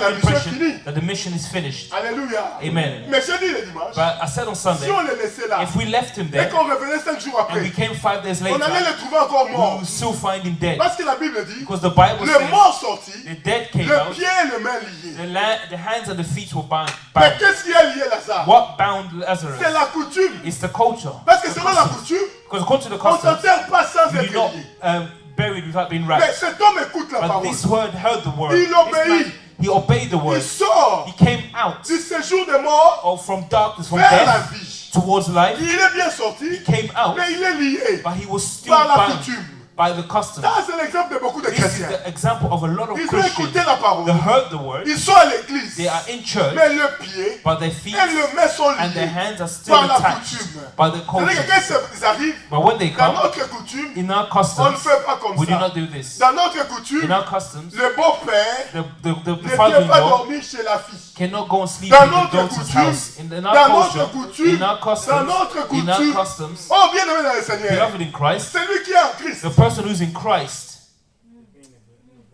mission impression finie. that the mission is finished. alléluia. Amen. Mais j'ai dit le dimanche, But I said on si Sunday, on le laissait là, if we left him et there qu'on revenait 5 jours and we après, came 5 days on allait later, le trouver encore we mort. will still find him dead. Parce que la Bible dit, Because the Bible le says mort sorti, the dead came le out, pied et le main liés. the hands and the feet were bound. Mais qu'est-ce qui a lié Lazare? What bound Lazarus? C'est la coutume. It's the culture. Parce que The selon la customs. coutume, Because according to the on ne customs, s'enterre pas sans you're être not lié. buried without being Mais wrapped. cet homme écoute la But parole. this word heard the word. Il This obéit. man, he obeyed the Il word. sort He came out du séjour des morts or from darkness, from vers la death vie. towards life. Il est bien sorti, He came out, mais il est lié but he was still par la bound coutume. by the customs. Ça, c'est l'exemple de beaucoup de This is chrétiens. the example of a lot of Ils ont Christians écouté la parole. that heard the word. Ils sont à l'église. They are in church, Mais le pied but their feet et le main sont and their liés hands are still par la attached coutume. by the C'est-à-dire que culture. quand ils arrivent, But when they dans come, notre coutume, in our on ne customs, fait pas comme we do ça. not do this. Dans notre coutume, In our customs, le beau-père the ne vient pas father-in-law dormir chez la fille. cannot go and sleep Dans in the notre daughter's coutume, house. In dans our notre culture, coutume, in our dans customs, notre in our coutume, customs, oh bien aimé dans le Seigneur, beloved in Christ, celui qui est en Christ, the person who's in Christ,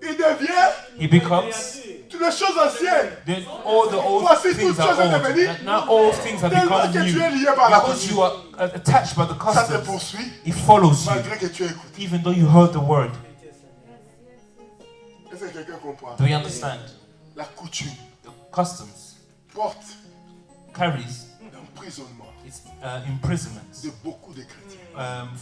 il devient he becomes toutes les choses anciennes. all the old Voici things toutes are choses sont old. devenues And now all things have tellement become que tu es new. lié par la Because coutume. you are attached by the Ça te customs, poursuit it follows you, malgré que tu aies écouté. even though you heard the word. Est-ce que quelqu'un comprend? Do you understand? La coutume The customs porte carries un l'emprisonnement It's imprisonment de beaucoup de chrétiens.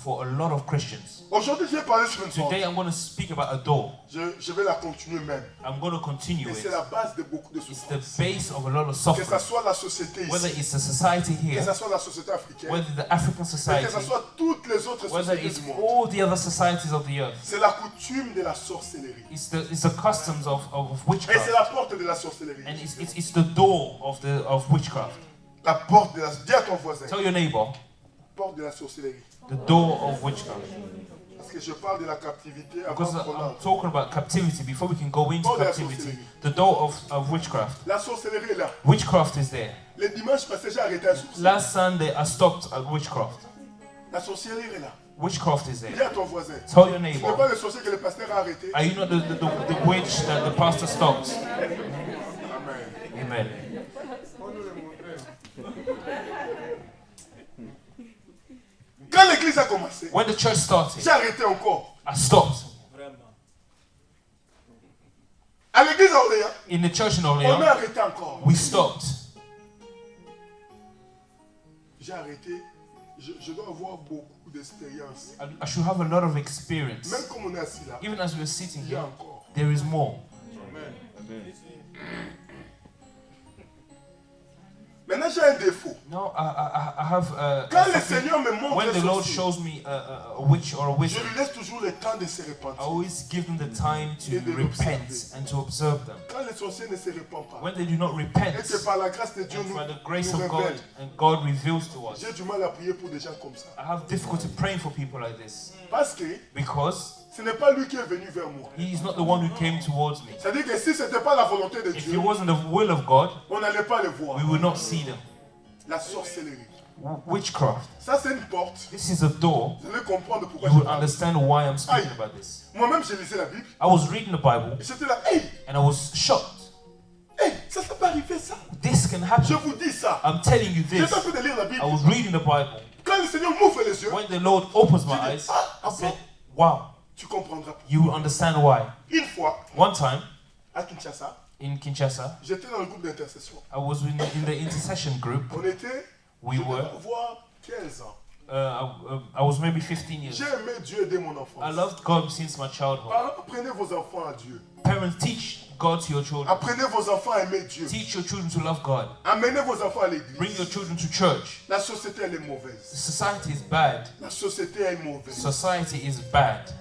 For a lot of Christians. Aujourd'hui, je vais parler sur une porte. Today I'm going to speak about a door. Je vais la continuer même. I'm going to continue Et it. c'est la base de beaucoup de It's the souffrances. base of a lot of Que ce suffering. soit la société Whether ici, it's the society que here, ce soit la société africaine, whether the African et que society, ce soit toutes les autres whether sociétés it's du monde. all the other societies of the earth. C'est la coutume de la sorcellerie. It's the customs of Et c'est witchcraft. la porte de la sorcellerie. And it's the door of witchcraft. La porte de la... Dis à ton voisin. Tell your neighbor, Porte de la sorcellerie. the door of witchcraft. Parce que je parle de la captivité avant Because qu'on I'm entre. talking about captivity before we can go into Door de la captivity. sorcellerie. The door of witchcraft. La sorcellerie est là. Witchcraft is there. Le dimanche passé, j'ai arrêté un sorcier. Last Sunday I stopped at witchcraft. La sorcellerie est là. Witchcraft is Dis there. à ton voisin. Tell your Ce n'est neighbor, pas le sorcier que le pasteur a arrêté. are you not the witch that the pastor stopped? Amen. Amen. Quand l'église a commencé, When the church started, j'ai arrêté encore. I stopped. À l'église à Orléans, In the church in on a Orléans, arrêté encore. we stopped. J'ai arrêté. Je dois avoir beaucoup d'expérience. I should have a lot of experience. Même comme on est assis là, Even as we're sitting il y a here, encore. there is more. Maintenant, j'ai un défaut. No, I have. Quand le something- Seigneur me montre when un the Lord sorcier, shows me a witch or a je wizard, lui laisse toujours le temps de se I repentir. always give them the time to Et de repent l'observer. and to observe them. Quand le sorcier ne se repent pas, When they do not et repent, que par la grâce de Dieu and nous, by the grace nous of God, révèle, and God reveals to us, j'ai du mal à prier pour des gens comme ça. I have difficulty praying for people like this Parce que because ce n'est pas lui qui est venu vers moi. He is not the one who came towards me. C'est-à-dire que si ce n'était pas la volonté de If Dieu, it wasn't the will of God, on n'allait pas le voir. we would not see them. La sorcellerie. Witchcraft. Ça, c'est une porte. This is a door. Vous allez comprendre pourquoi You je will parle. understand why I'm speaking about this. Moi-même, j'ai lisé la Bible. I was reading the Bible Et j'étais là, hey, and I was shocked. hey, ça peut arriver ça. This can Je happen. vous dis ça. I'm telling you J'étais this. en train de lire la Bible. I was reading the Bible. Quand le Seigneur m'ouvre les yeux, When the Lord opens my je dis, eyes, ah, I ah said, bon, wow, tu comprendras. you will understand why. Une fois, One time à Kinshasa, in Kinshasa, j'étais dans le groupe d'intercession. I was in the intercession group. On était, We je were, devais avoir 15 ans. I was maybe 15 years. J'ai aimé Dieu dès mon enfance. I loved God since my childhood. Parents, apprenez vos enfants à Dieu. Parents, teach God to your children. Apprenez vos enfants à aimer Dieu. Teach your children to love God. Amenez vos enfants à Bring l'église. your children to church. La société, elle est mauvaise. Society is bad. La société, elle est mauvaise. Society is bad.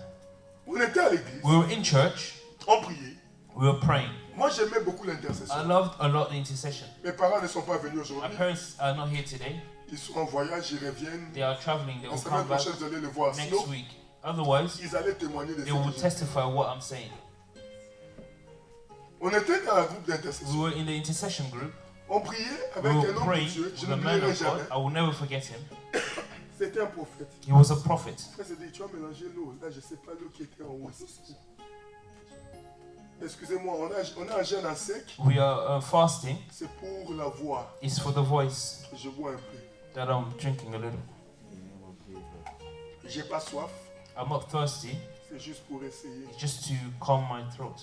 On était à l'église, We were in church. on priait. We were praying. Moi, j'aimais beaucoup I l'intercession. loved a lot the intercession. Mes parents ne sont pas venus My aujourd'hui. parents are not here today. Ils sont en voyage, ils reviennent. They are traveling. They La will semaine come back prochaine, vous allez le voir. Sinon, next week. Otherwise, ils allaient témoigner de they will ce que j'ai. testify what I'm saying. On était dans un groupe We d'intercession. were in the intercession group. On priait We avec were un homme de praying Dieu. Je with a man n'oublierai of God. jamais. I will never forget him. C'était un prophète. He was a prophet. Frère s'est dit, tu as mélangé l'eau. Là, je ne sais pas l'eau qui était en haut. Excusez-moi, on a un jeûne à sec. We are fasting. C'est pour la voix. It's for the voice Je bois un peu. that I'm drinking a little. J'ai pas soif. I'm not thirsty, C'est juste pour essayer. just to calm my throat.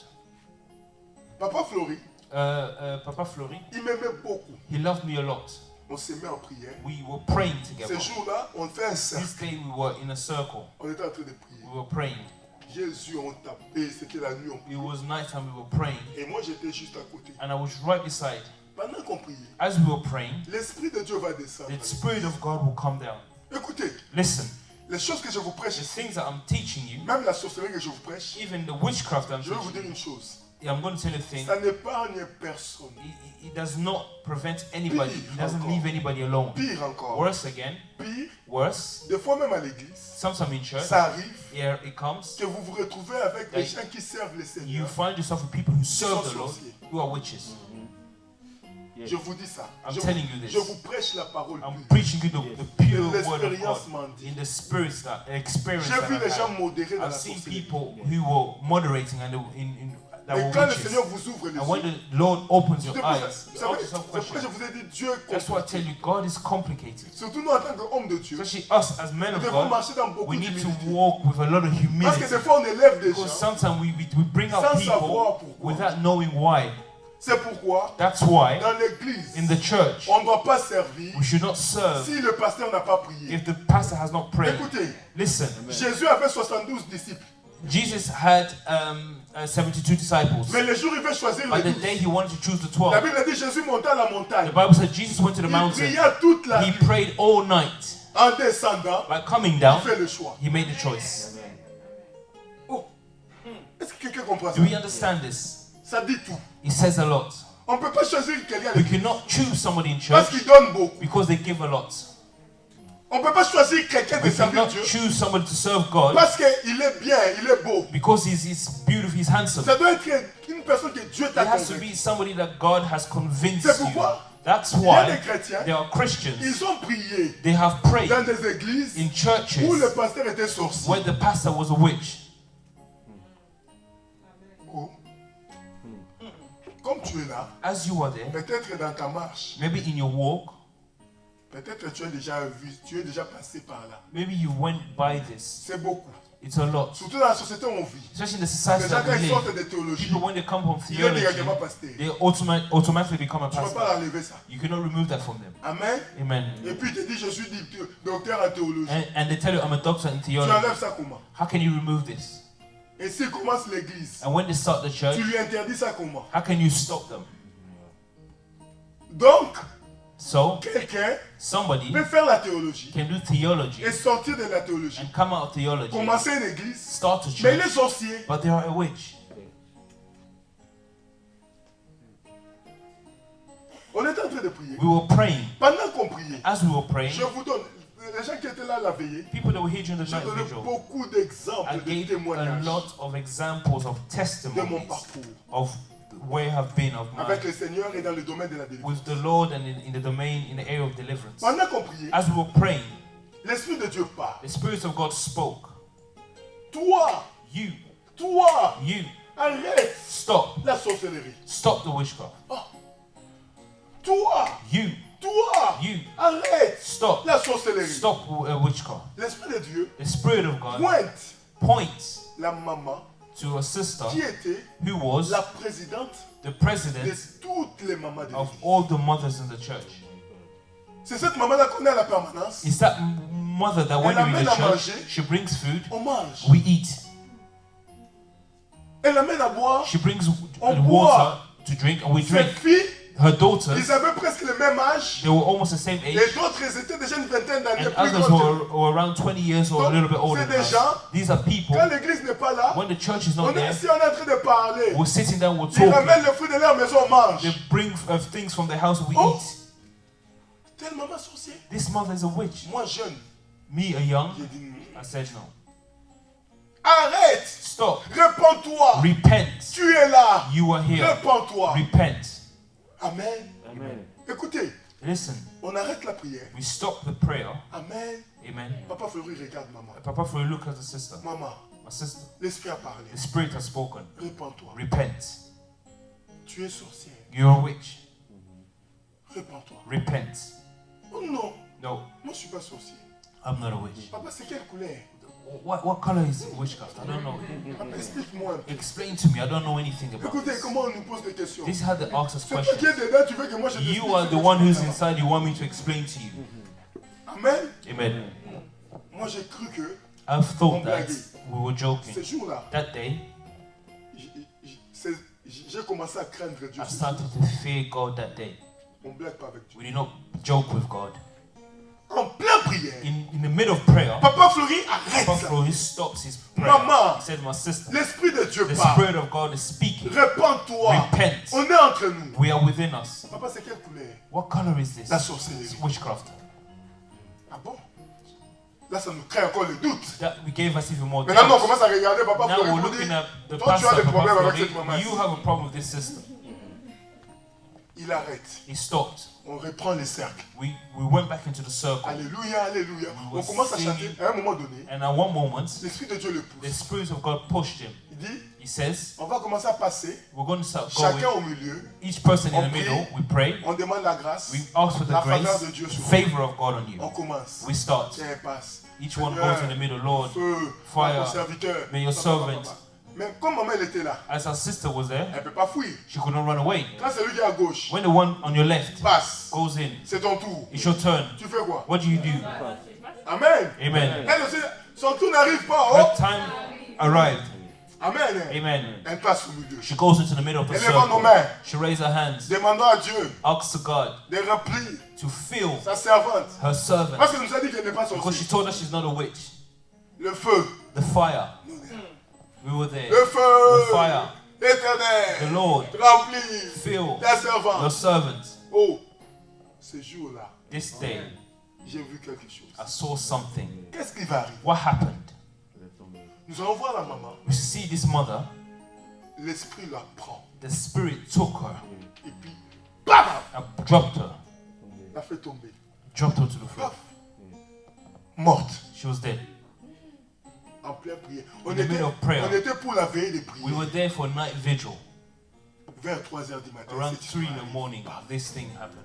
Papa Flori, Papa Flori, il m'aimait beaucoup. he loved me a lot. On s'est mis en prière. We were praying together. Ce jour-là, on fait un cercle. This day we were in a circle. On était en train de prier. We were praying. Jésus, on tapait. C'était la nuit, on It priait. was nighttime, we were praying. Et moi, j'étais juste à côté. And I was right beside. Pendant qu'on priait, As we were praying, l'Esprit de Dieu va descendre. the Spirit of God will come down. Écoutez, Listen, les choses que je vous prêche the ici, things that I'm teaching you, même la sorcellerie que je vous prêche, even the witchcraft I'm je vais vous teaching dire you, une chose. I'm going to tell you a thing. Ça n'épargne personne. It does not prevent anybody. It doesn't leave anybody alone. Pire encore. Worse again, Pire, worse, des fois même à l'église, sometimes in church, ça arrive here it comes, que vous vous retrouvez avec des gens qui servent le you Seigneur. find yourself with people who serve sont the Lord, sorciers. who are witches. Je vous dis ça. I'm Je telling vous, you this. je vous prêche la parole I'm pure. preaching you the pure word of L'expérience God m'en dit. in the spirits that experience J'ai that vu I've les gens had. modérés dans la I've seen sorcellerie. people who were moderating and that Et were quand le witches. Seigneur vous ouvre les And when yeux, the Lord opens your c'est pour ça- eyes, vous you savez, ask yourself c'est pourquoi je questions. vous ai dit Dieu est That's why I tell compliqué. you, God is complicated. Surtout nous en tant qu'hommes de Dieu, Especially us as men nous of devons God, marcher dans beaucoup we need to d'humilité. walk with a lot of Parce que humility. des fois on élève des Because gens sometimes we bring up sans people savoir pourquoi. without knowing why. C'est pourquoi, That's why dans l'église, in the church, on ne doit pas servir we should not serve si le pasteur n'a pas prié. if the pastor has not prayed. Écoutez, Listen, Jésus avait 72 disciples. Jesus had 72 disciples. Mais le jour où il veut choisir By les the 12, day he wanted to choose the la 12, Bible dit Jésus monta à la montagne. the Bible said Jesus went to the Il mountain. pria toute la He nuit. prayed all night. En descendant, By coming il down, fait le choix. he made the choice. Oh. Est-ce que quelqu'un comprend ça? Do we understand this? Ça dit tout. It says a lot. On ne peut pas choisir quelqu'un We de cannot choose somebody in parce church qu'il donne beaucoup. because they give a lot. On ne peut pas choisir quelqu'un de We servir cannot Dieu choose somebody to serve God parce qu'il est bien, il est beau. because he's beautiful, he's handsome. Ça doit être une personne que Dieu It t'a has to convaincu. be somebody that God has convinced C'est you. pourquoi That's il y a des why chrétiens, there are Christians. ils ont prié They have prayed dans des églises in où le churches pasteur était sorcier. where the pastor was a witch. Oh. Comme tu es là, As you are there, peut-être dans ta marche, maybe in your walk, peut-être tu as déjà vu, tu es déjà passé par là. maybe you went by this. C'est beaucoup. It's a lot. Surtout dans la société où on vit. Especially in the society Les gens, that quand we ils live, sortent de théologie, people, when they come from il est theology, directement pasteur. they automatically become a Tu ne peux pastor. pas enlever ça. You cannot remove that from them. Amen. Amen. Et puis il te dit, je suis docteur en théologie. And they tell you, I'm a doctor in Tu theology. enlèves ça comment? How can you remove this? Et s'il commence l'église, And when they start the church, tu lui interdis ça comment? how can you stop them? Donc, So, quelqu'un somebody peut faire la théologie can do theology et sortir de la théologie, and come out of theology, commencer une église, start a mais il est church, sorcier. but they are a witch. On est en train de prier. We were praying. Pendant qu'on priait, As we were praying, je vous donne, les gens qui étaient là la veillée, people that were here during the j'ai night donné vigil, beaucoup I d'exemples de gave a témoignages lot of examples of de mon testimonies parcours of where I have been of avec mine le Seigneur et dans le domaine de la délivrance. with the Lord and in the domain, in the area of deliverance. Pendant qu'on priait, As we were praying, l'Esprit de Dieu parle. the Spirit of God spoke. Toi, You, arrête stop. la sorcellerie. Stop the witchcraft. Toi, You, arrête stop. la sorcellerie. Stop witchcraft. L'Esprit de Dieu The Spirit of God pointe points la maman to a sister qui était who was la présidente the de president toutes les mamans de of l'église. all the mothers in the church. C'est cette maman-là qu'on est à la permanence. It's that mother that when Elle you're in amène the à church, manger. she brings food, On mange. we eat. Elle amène à boire. She brings On water boit. to drink and we Ses drink. filles, Her daughters, ils avaient presque le même âge. they were almost the same age, Et d'autres, ils étaient déjà une vingtaine d'années and plus others grands. were around 20 years or a little bit older C'est than des us. gens, These are people, quand l'église n'est pas là, when the church is on not est there, ici, on est en train de parler. we're sitting down, we're Ils talking. ramènent le fruit de leur maison, on mange. They bring things from the house and we Oh. eat. Telle maman sorcière. This mother is a witch. Moi, jeune, Me, a young, j'ai dit, I said no. arrête. Stop. Réponds-toi. Repent. Tu es là. You are here. Réponds-toi. Repent. Amen. Amen. Écoutez, Listen, on arrête la prière. we stop the prayer. Amen. Amen. Papa Fleury, regarde maman. Papa, for a look at the sister. Maman, My sister. l'Esprit a parlé. The Spirit has spoken. Réponds-toi. Repent. Tu es sorcière. You're a witch. Réponds-toi. Repent. Oh non, No, moi je ne suis pas sorcier. I'm not a witch. Papa, c'est quelle couleur? What color is witchcraft? I don't know. Papa, explique-moi un peu. Explain to me. I don't know anything about Écoutez, this. comment on nous pose des questions? This is how they ask us C'est toi qui es questions. dedans, tu veux que moi je t'explique. You are the one who's inside. You want me to explain to you. Amen. Amen. Moi j'ai cru que I've thought that we were ce joking. jour-là, That day, j'ai commencé à craindre Dieu. I started to fear God that day. On ne blague pas avec Dieu. We did not joke with God. En pleine prière, In the middle of prayer, Papa Fleury arrête Papa ça. Flo, he stops his prayer. Maman, He said, my sister, l'Esprit de Dieu the parle. Spirit of God is speaking. Répands-toi. Repent. On est entre nous. We are within us. Papa, c'est quelle couleur? What color is this? La sorcellerie. It's witchcraft. Ah bon? Là, ça nous crée encore le doute. That we gave us even more Maintenant, on doubt. commence à regarder Papa Now Fleury we're pour looking dire, at the toi, tu as pastor, des problèmes Papa avec cette Flo. maman. You have a problem with this sister. Il arrête. He stopped. On reprend les cercles. We went back into the circle. Alléluia, alléluia. We On were commence à singing. chanter. À un moment donné, And at one moment, l'Esprit de Dieu le the pousse. Spirit of God pushed him. Il dit, He says, on va commencer à passer. we're going to start Chacun going. au milieu. Each person in On the prie. middle, we pray. On demande la grâce. We ask for the La faveur grace, de Dieu sur nous. favor of God on On you. commence. We start. Tiens, passe. Each one Seigneur, goes in the middle. Lord, Feu, fire, ton serviteur. may your Papa, servant papa. Mais comme maman elle était là, As her sister was there, elle ne peut pas fuir. she could not run away. Quand celui qui est à gauche When the one on your left passe, goes in, c'est ton tour. it's your turn. Tu fais quoi? What do you do? Amen. Amen. Elle aussi, son tour n'arrive pas. Oh. Her time arrived. Amen. Amen. Elle passe au milieu. She goes into the middle of the Elle lève nos circle. mains, She raises her hands, demandant à Dieu asks to God de remplir to fill sa servante. her servant. Parce qu'elle nous a dit qu'elle n'est pas Because she sorcière. told us she's not a witch. Le feu. The fire. We were there. Le feu. The fire. The L'éternel. Lord. Remplis Fill ta your servante. servants. Oh, ce jour-là, This day, j'ai vu quelque chose. I saw something. Qu'est-ce qui va arriver? What happened? Nous allons voir la maman. We see this mother. L'esprit la prend. The spirit took her Et puis, bam! and dropped her. La fait tomber. Dropped her to the floor. Paf! Morte. She was dead. En pleine prière. In the middle of prayer. On était pour la veille de We prière. were there for night vigil. Vers 3h du matin. Around cette 3 in histoire the arrive. morning, Paf. this thing happened.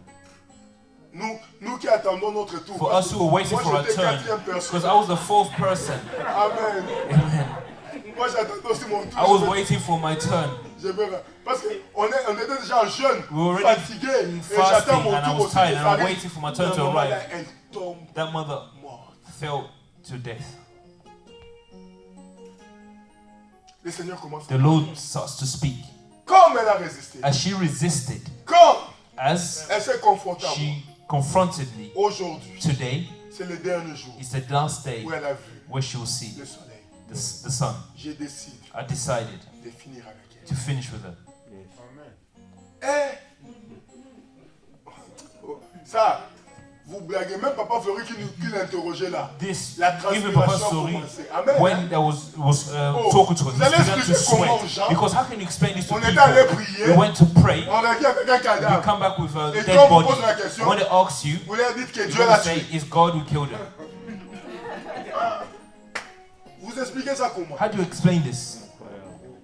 Nous qui attendons notre tour. For parce us que who were waiting moi, for our j'étais turn, quatrième because personne. I was the fourth person. Amen. Amen. Moi j'attendais aussi mon tour. I was waiting for my turn. Parce qu'on était déjà jeune, We were already fatigué. Et fasting j'attends mon and I tour was aussi. tired qui and I'm arrive. waiting for my turn La to maman, là, arrive. elle tombe That mother morte. fell to death. Le Seigneur commence. The Lord starts to speak. Comme elle a résisté. As she resisted, Comme as elle s'est confrontée à moi. she confronted me, Aujourd'hui, today c'est le dernier jour is the last day où elle a vu where she will see le soleil. the sun. J'ai décidé I decided de finir avec elle. to finish with her. Eh! Oh, ça, vous blaguez, même Papa Fleury qui l'interrogeait là. This, La even Papa transpiration a Story, commencé. Amen. when there was Oh, talking to her, vous he allez began to expliquer comment aux sweat. gens, Because how can you explain this to on était allé people? prier, We went to pray, on revient avec un we cadavre. come back with a Et dead quand on vous body. pose la question, When they ask you, vous leur dites que you're Dieu going l'a to say, tué. it's God who killed her. Vous expliquez ça comment? How do you explain this?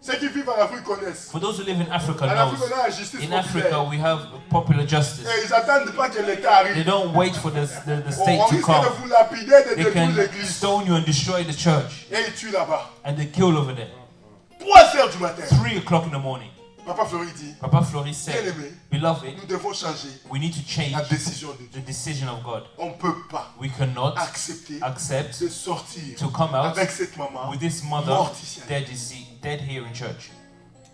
Ceux qui vivent en Afrique connaissent. For those who live in Africa En Afrique, knows, on a la justice in Africa populaire. we have popular justice. Et ils n'attendent pas que l'État They arrive. don't wait for the On state to risque come. de vous lapider, de They détruire can l'église. stone you and destroy the church. Et ils tuent là-bas. And they kill over there. 3h du matin. 3 o'clock in the morning. Papa Fleury dit, Papa Flori said, bien-aimé, Beloved, nous devons changer we need to change la décision de Dieu. the decision of God. On ne peut pas We cannot accepter accept de sortir to come out avec cette maman with this mother morte ici. dead here in church.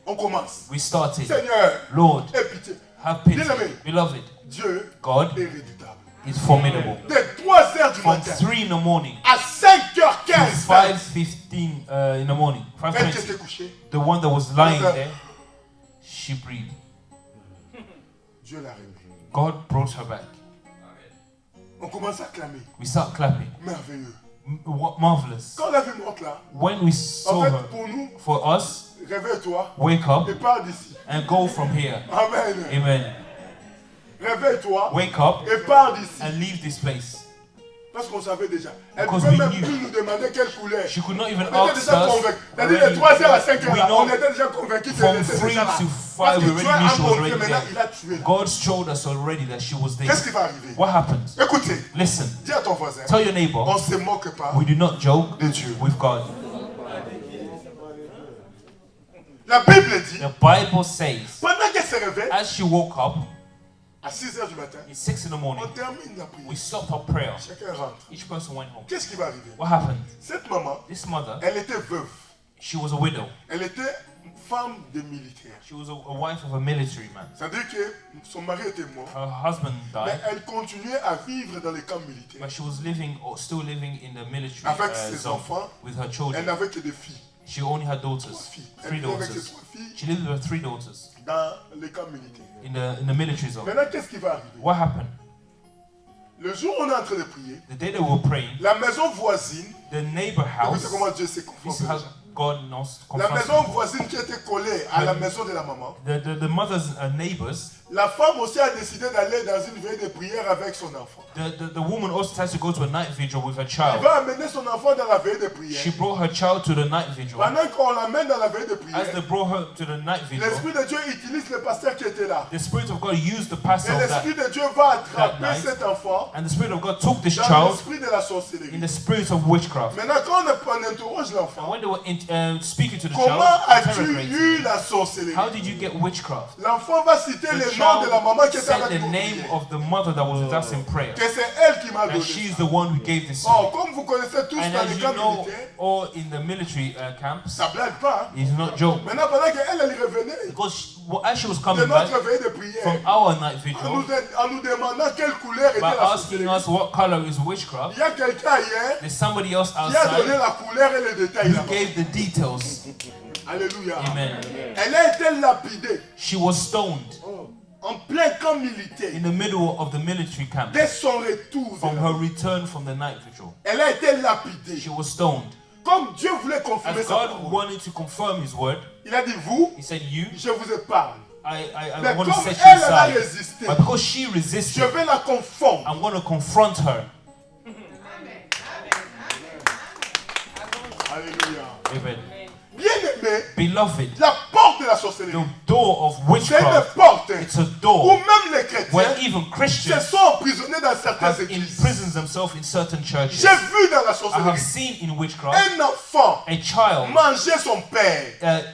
On commence. We started, Seigneur, Lord, aie pitié. have pity. Bien-aimé. Beloved, Dieu God est redoutable. is formidable. Dès 3h du From matin 3 in the morning à to 5h15, 5:15 in the morning, elle qui 5:20, était couchée, the one that was lying there, she breathed. Dieu l'a réveillée. God brought her back. On commence à clamer. We start clapping. Merveilleux. Marvelous. Quand on l'a vu morte là, When we en saw fait, her, pour nous, for us, réveille-toi wake up et pars d'ici. and go from here. Amen. Amen. Réveille-toi Wake up et pars d'ici. and leave this place. Parce qu'on savait déjà. Elle ne Because pouvait we même knew. plus nous demander quelle couleur. She could not even On était ask déjà us. convaincus. C'est-à-dire already. de 3h à 5h We là, know on était déjà convaincus from qu'elle était 3 déjà là. to Parce 5 que we Dieu already a knew she was montré already maintenant, there. il a tué là. God showed us already that she was there. Qu'est-ce qui va arriver? What happens? Écoutez, Listen, dis à ton voisin, tell your neighbor, on ne se moque pas we do not joke de Dieu. with God. La Bible dit, The Bible says, pendant qu'elle se réveille, as she woke up, à 6h du matin, it's 6 in the morning, on termine la prière. we stopped our prayer. Chacun rentre. Each person went home. Qu'est-ce qui va arriver? What happened? Cette maman, This mother, elle était veuve. she was a widow. Elle était femme de militaire. She was a wife of a military man. C'est-à-dire que son mari était mort, Her husband mais died, elle continuait à vivre dans les camps militaires. but she was living or still living in the military Avec ses zone enfants, with her elle children. n'avait que des filles. She only had 3 daughters, filles. Elle 3 vivait avec ses daughters. 3 filles She lived with her 3 daughters dans les camps militaires. in the military zone. Maintenant, qu'est-ce qui va arriver? What happened? Le jour où on est en train de prier, The day they were praying, la maison voisine, the neighbor écoutez house, comment Dieu s'est this confronté. is how God knows La confronts maison people. voisine qui était collée à la maison de la maman, The mother's neighbors, La femme aussi a décidé d'aller dans une veille de prière avec son enfant. The woman also decided to go to a night vigil with her Elle child. va amener son enfant dans la veille de prière. She brought her child to the night vigil. Pendant qu'on l'amène dans la veille de As prière, they brought her to the night vigil, l'Esprit de Dieu utilise le pasteur qui était là. the Spirit of God used the Et pastor of that, l'Esprit de Dieu va that attraper night. cet enfant And the Spirit of God took this dans child l'esprit de la in sorcellerie. the spirit of witchcraft. Maintenant, quand on interroge And l'enfant, when they were speaking to the comment child, as-tu interrogating eu him, la sorcellerie? how did you get witchcraft? L'enfant va citer The le nom de la maman qui child était said avec the nous. name of the mother that was with us in prayer. Que c'est elle qui m'a And donné. she's the one who gave this to Oh, me. comme vous connaissez tous And dans as les you camps know, militaires, all in the military camps, ça blague pas. Hein? it's not joke. Maintenant, pendant qu'elle revenait Because as she was de coming back notre veille de from prière, our night en vigil, nous demandant quelle couleur était by la asking sorcellerie, us what color is witchcraft, il y a quelqu'un hier there's somebody else qui a donné outside la couleur et les détails who là-bas. gave the details. Alléluia. Amen. Elle a été lapidée She was stoned en plein camp militaire in the middle of the military camp dès son retour. from her return from the night vigil. Elle a été lapidée. She was stoned. Comme Dieu voulait confirmer As sa God parole, wanted to confirm His word, il a dit, vous, He said, "You, je vous épargne. I Mais want comme to set you elle a aside." résisté, But because she je resisted, vais la confondre. I'm going to confront her. Alléluia. Amen. Bien-aimé, Beloved, la porte de la sorcellerie, the door of c'est une witchcraft, porte it's a où door même les where chrétiens even se Christians sont emprisonnés dans certaines have églises. imprisoned themselves in certain churches. J'ai vu dans la I have sorcellerie seen in witchcraft un enfant a child manger son père.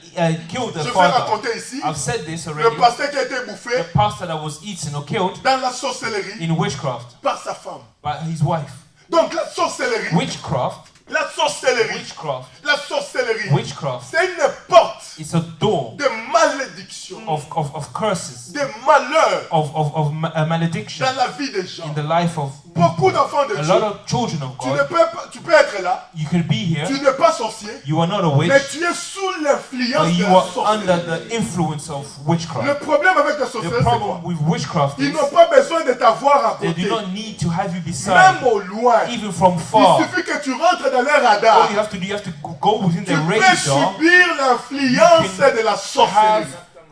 killed Je their vais father. raconter ici I've said this le already. pasteur qui a été bouffé The pastor that was eaten or killed dans la sorcellerie in witchcraft par sa femme. by his wife. Donc la sorcellerie, Witchcraft, la sorcellerie, witchcraft, la sorcellerie, witchcraft. c'est une porte It's a door de malédiction, of curses, de malheur of malediction dans la vie des gens. in the life of Beaucoup d'enfants de a Dieu, lot of children of tu, ne God. peux pas, tu peux être là, You could be here, tu n'es pas sorcier, you are not a mais witch, tu es sous l'influence but de you la are under sorcellerie. the influence of Le witchcraft. problème avec la The sorcellerie, c'est quoi? problem with witchcraft Ils is n'ont pas besoin de t'avoir à they côté. do not need to have you beside, Même au loin, even from il far. suffit que tu rentres dans leur All radar. you have to go within Tu the peux radar, subir l'influence de la sorcellerie. have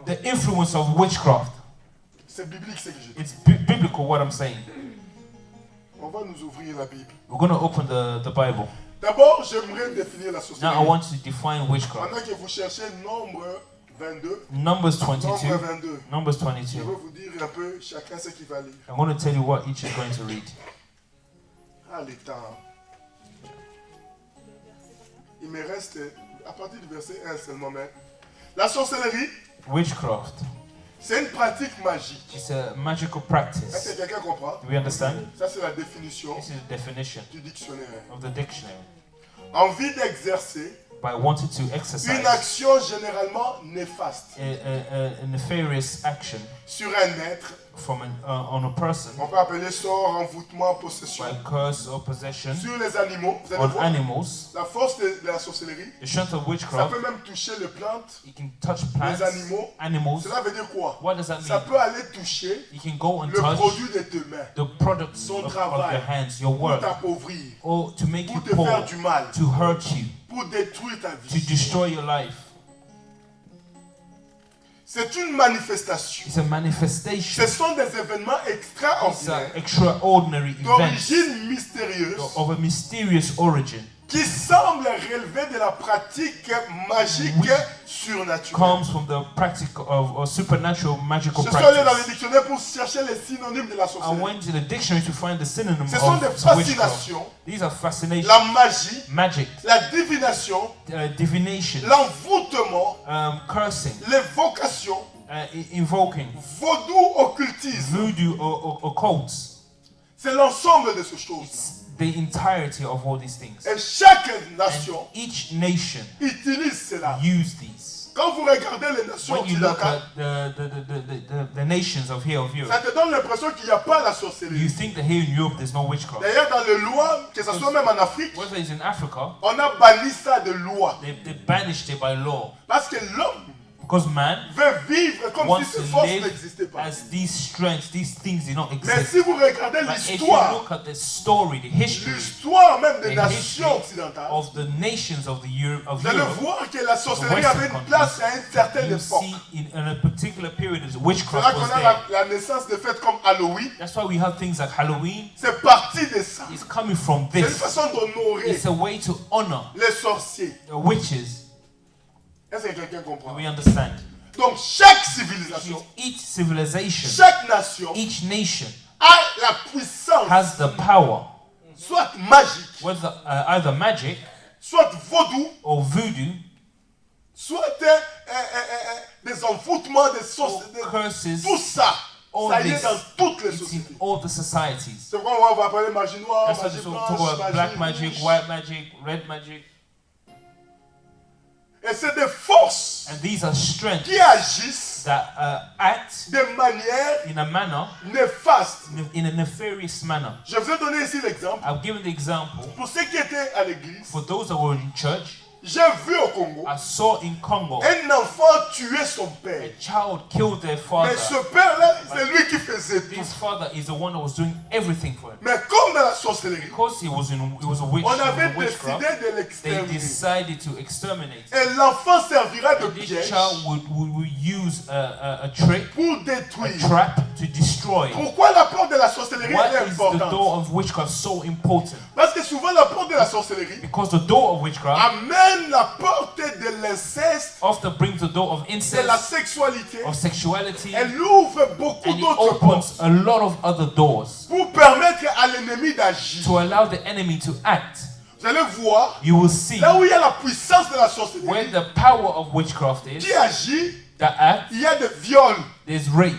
the influence of witchcraft. C'est biblique ce que je dis. It's biblical what I'm saying. On va nous ouvrir la Bible. We're going to open the Bible. D'abord, j'aimerais définir la Now I sorcellerie. want to define witchcraft. Pendant que vous cherchez Nombre 22, Numbers Nombre 22. 22, Numbers je 22. vais vous dire un peu chacun ce qu'il va lire. I'm going to tell you what each is going to read. Ah, les temps. Il me reste, à partir du verset 1 seulement, mais la sorcellerie, Witchcraft. c'est une pratique magique. It's a magical Est-ce practice. que quelqu'un comprend? Do we understand? Ça, c'est la définition This is the definition du dictionnaire. of the dictionary. Envie d'exercer By wanting to une exercise action généralement néfaste a nefarious action sur un être. from on a person On peut appeler sort, envoûtement, possession. by curse or possession Sur les animaux, vous allez on voir, animals. la force de la sorcellerie, The strength of ça witchcraft, peut même toucher les plantes. you can touch plants, animaux. animals. Cela veut dire quoi? What does that Ça mean? peut aller toucher You can go and le touch produit de tes mains the products Son of travail. your hands, your pour work, t'appauvrir, or to make you pour te poor, faire du mal, to hurt you, pour détruire ta to vie. destroy your life. C'est une manifestation. It's a manifestation. Ce sont des événements It's extraordinaires extraordinary events d'origine mystérieuse of a mysterious origin. qui semblent relever de la pratique magique Oui. surnaturelle. Comes from the practical of supernatural magical Je suis allé dans les practice. dictionnaires pour chercher les synonymes de la I sorcellerie. went to the dictionary to find the synonym Ce sont des of witchcraft. fascinations, These are fascination, la magie, magic, la divination, divination, l'envoûtement, cursing, l'évocation, invoking, vaudou, occultisme. voodoo, or occults. C'est l'ensemble de ces choses. It's the entirety of all these things. Et chaque And nation each nation utilise cela. use these. Quand vous regardez les nations When you look occidentales, at the nations of here of Europe, ça te donne l'impression qu'il n'y a pas la you sorcellerie. think that here in Europe there's no witchcraft. D'ailleurs, dans les lois, que ce soit même en Afrique, Whether it's in Africa, on a banni ça de loi. they banished it by law. Parce que l'homme Because man veut vivre comme wants si to ces forces live n'existaient pas. as these strengths, these things did not Mais exist. si vous regardez But if you l'histoire, look at the story, the history même des the nations history occidentales, of the nations of vous allez Europe, voir que la sorcellerie Western avait une countries, place à une certaine you époque. see in a particular period as C'est là witchcraft qu'on was a there. la naissance de fêtes comme Halloween. That's why we have things like Halloween. C'est parti de ça. It's coming from C'est une this. façon d'honorer It's a way to honor les sorciers. the witches. Est-ce que quelqu'un comprend? We understand. Donc chaque civilisation, Each civilization, chaque nation each nation a la puissance, has the power, soit magique, whether either magic soit vaudou, or voodoo, soit des envoûtements, des or sorciers, curses. tout ça. All Ça y est this, dans toutes les it's in sociétés. all the societies. C'est pourquoi on va appeler magie noire, That's why magie they blanche, talk about black magie magic, rouge. white magic, red magic. Et c'est des forces And these are strengths qui agissent that act de manière in a manner, néfaste. in a nefarious manner. Je vous ai donné ici l'exemple. I've given the example Pour ceux qui étaient à l'église, for those that were in church. j'ai vu au Congo I saw in Congo un enfant tuer son père. a child killed their Mais father. ce père-là, c'est lui qui faisait tout. His father is the one that was doing everything for him. Mais comme dans la sorcellerie, Because he was a witch, on he was avait a décidé witchcraft, de they l'exterminer. decided to exterminate. Et l'enfant servira de This piège child would use a trick, pour a détruire. trap to destroy. Pourquoi la porte de la sorcellerie Why elle est is the importante? door of witchcraft so important? Parce que souvent la porte de la sorcellerie Because the door of witchcraft amène la porte de l'inceste, often brings the door of de la incest, sexualité. of sexuality, Elle ouvre beaucoup and it d'autres portes opens a lot of other doors pour permettre à l'ennemi d'agir. to allow the enemy to act. Vous allez voir, You will see là où il y a la puissance de la where sorcellerie the power of witchcraft is, qui agit, that act, il y a des viols. there's rape.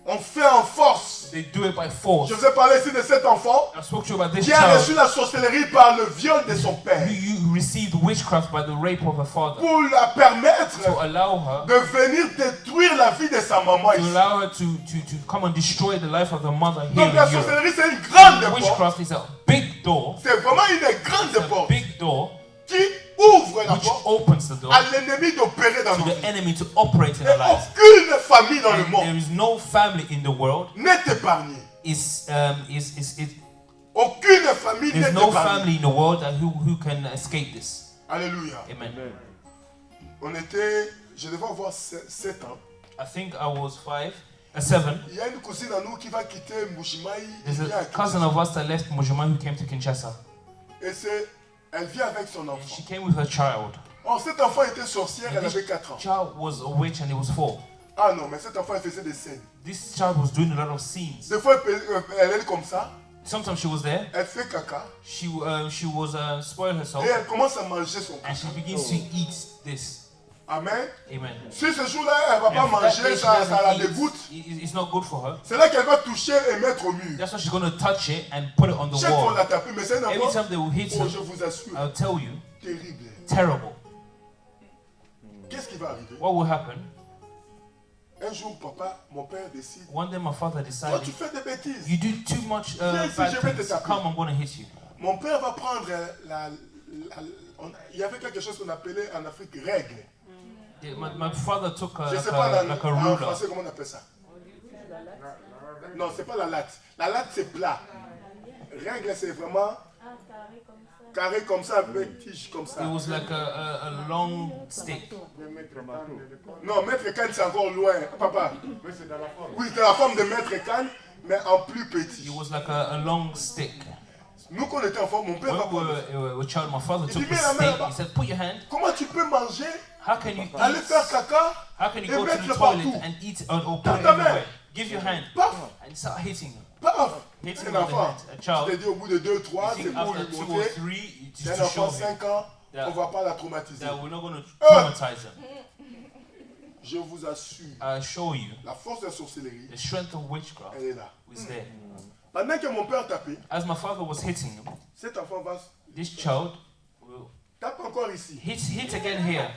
On fait en force. They do it by force. Je vous ai parlé ici de cet enfant I spoke to you about this qui a reçu child la sorcellerie par le viol de son père who received witchcraft by the rape of her father pour la permettre to allow her de venir détruire la vie de sa maman to ici. allow her to come and destroy the life of the mother here Donc la in Europe. sorcellerie c'est une grande porte. Witchcraft is a big door, C'est vraiment une grande porte big door qui ouvre la which porte opens the door à l'ennemi d'opérer dans to nos the vies. enemy to operate in Et our lives. aucune famille dans le And there monde is no family in the world n'est épargnée. is Aucune famille n'est there's no épargnée. family in the world who can escape this. Alléluia. Amen. Je devais avoir 7 ans. I think I was 7. Il y a une cousine à nous qui va quitter Mbujimayi. There's a cousin of us that left Mujima who came to Kinshasa. Et elle vit avec son And enfant. she came with her child. Oh, cet enfant était sorcière, elle And avait this 4 ans. child was a witch and he was 4. Ah non, mais cet enfant elle faisait des scènes. This child was doing a lot of scenes. Des fois elle est comme ça, Sometimes she was there. elle fait caca She was spoiled herself, et elle commence à manger son and she caca. begins to eat this. Amen. Amen. Si ce jour-là elle va pas And if that manger, day she ça la doesn't dégoûte. eat, it's not good for her. C'est là qu'elle va toucher et mettre au mur. That's why she's going to touch it and put it on the Chaque fois on wall. l'a tapé, mais c'est un Every enfant, time they will hit oh, her, je vous assure, I'll tell you, terrible. terrible. Qu'est-ce qui va arriver? What will happen? Un jour, papa, mon père décide, One day my father toi decided, tu fais des bêtises. you do too much Viens ici, bad je vais te things. taper. Come, I'm going to hit you. Mon père va prendre il y avait quelque chose qu'on appelait en Afrique règle. Yeah, my father took Je ne sais pas like a en ruler. français comment on appelle ça. Non, c'est pas la latte. La latte c'est plat. Règle c'est vraiment carré comme ça avec tige comme ça. It was like a long stick. Non, maître canne c'est encore loin, papa. Oui, c'est la forme de maître canne, mais en plus petit. It was like a long stick. Nous quand on était enfants, mon père When va we prendre. were a child, my father took dit, the mets la main stick. là-bas. He said, put your hand. Comment tu peux manger, How can you aller eat? faire caca, How can you et go to mettre the le toilet partout? and eat or put Dans it ta main. everywhere? Give your hand Paf, and start hitting him. paf. Hitting C'est him un with the enfant. hand. A Je t'ai child. dit au bout de 2, 3, You c'est think pour after lui 2 or montrer. 3, it's C'est just un to show enfant him 5 ans, that- on ne va pas la traumatiser. that we're not going to traumatize him. Je vous assure, I assure you, la force de la sorcellerie, the strength of witchcraft elle est là. is there. Pendant que mon père tapait, As my father was hitting him, cet enfant va this child will tape encore ici, hit again here,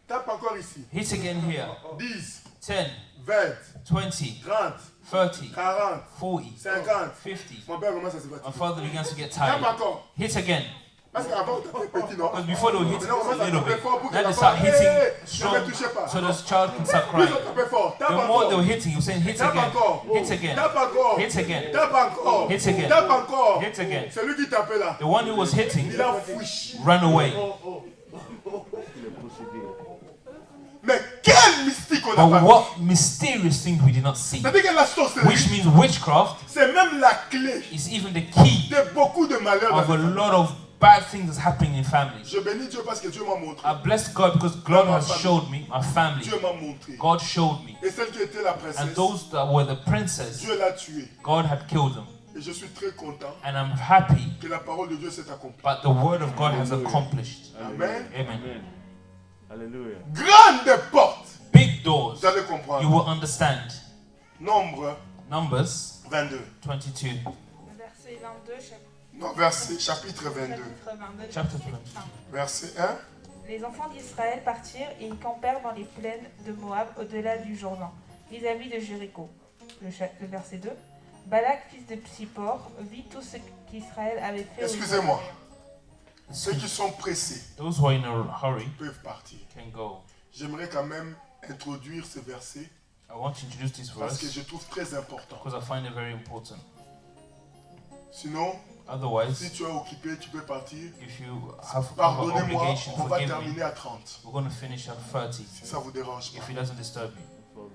tape encore ici. hit again here. 10, 10, 20, 20, 30, 30, 40, 40, 50. 50. Mon père commence à se My fatiguer. father begins to get Tape tired. encore. Hit again. Parce qu'avant, on tapait petit, non? Because before they were hitting Maintenant, on just a commence à little taper bit. fort pour que Now they l'enfant, start hitting ne me strong touchez pas. so the child can start Plus crying. on tapait fort, tape The more they encore. were hitting, he was saying hit Tape again, encore. hit again, Tape encore. hit again, Tape encore. hit again, Tape encore. hit again. C'est lui qui tapait là. The one who was hitting Il a fouché. ran away. Les procédés. Mais quel mystique on a But pas what mysterious thing we did not see, C'est-à-dire que la sorcellerie, which means witchcraft c'est même la clé is even the key de beaucoup de malheurs dans of a les familles. lot of bad things that's happening in families. Je bénis Dieu parce que Dieu m'a montré. I bless God because God has showed me my family. Dieu m'a montré. God showed me. Et celle qui était la princesse, And those that were the princes, Dieu l'a tuée. God had killed them. Et je suis très content And I'm happy, que la parole de Dieu s'est accomplie. but the word of God has accomplished. Amen. Amen. Amen. Alléluia. Grande porte. Big doors, Vous allez you comprendre. will understand. Nombre Numbers 22. 22, Verset 22, Non, verset, chapitre 22. chapitre 22, Chapter verset 22. 1. Verset 1. Les enfants d'Israël partirent et ils campèrent dans les plaines de Moab au-delà du Jourdain, vis-à-vis de Jéricho. Le verset 2. Balak, fils de Tsippor, vit tout ce qu'Israël avait fait. aux Excusez-moi. Israéliens. Ceux qui sont pressés Those who are in a hurry peuvent partir. can go. J'aimerais quand même introduire ce verset I want to introduce this parce que verse je trouve très important. because I find it very important. Sinon, si Otherwise, tu es occupé, tu peux partir. if you have an Pardonnez-moi, obligation, on va forgive me. terminer à 30. We're going to finish at 30 Si ça vous dérange pas. if it doesn't disturb you.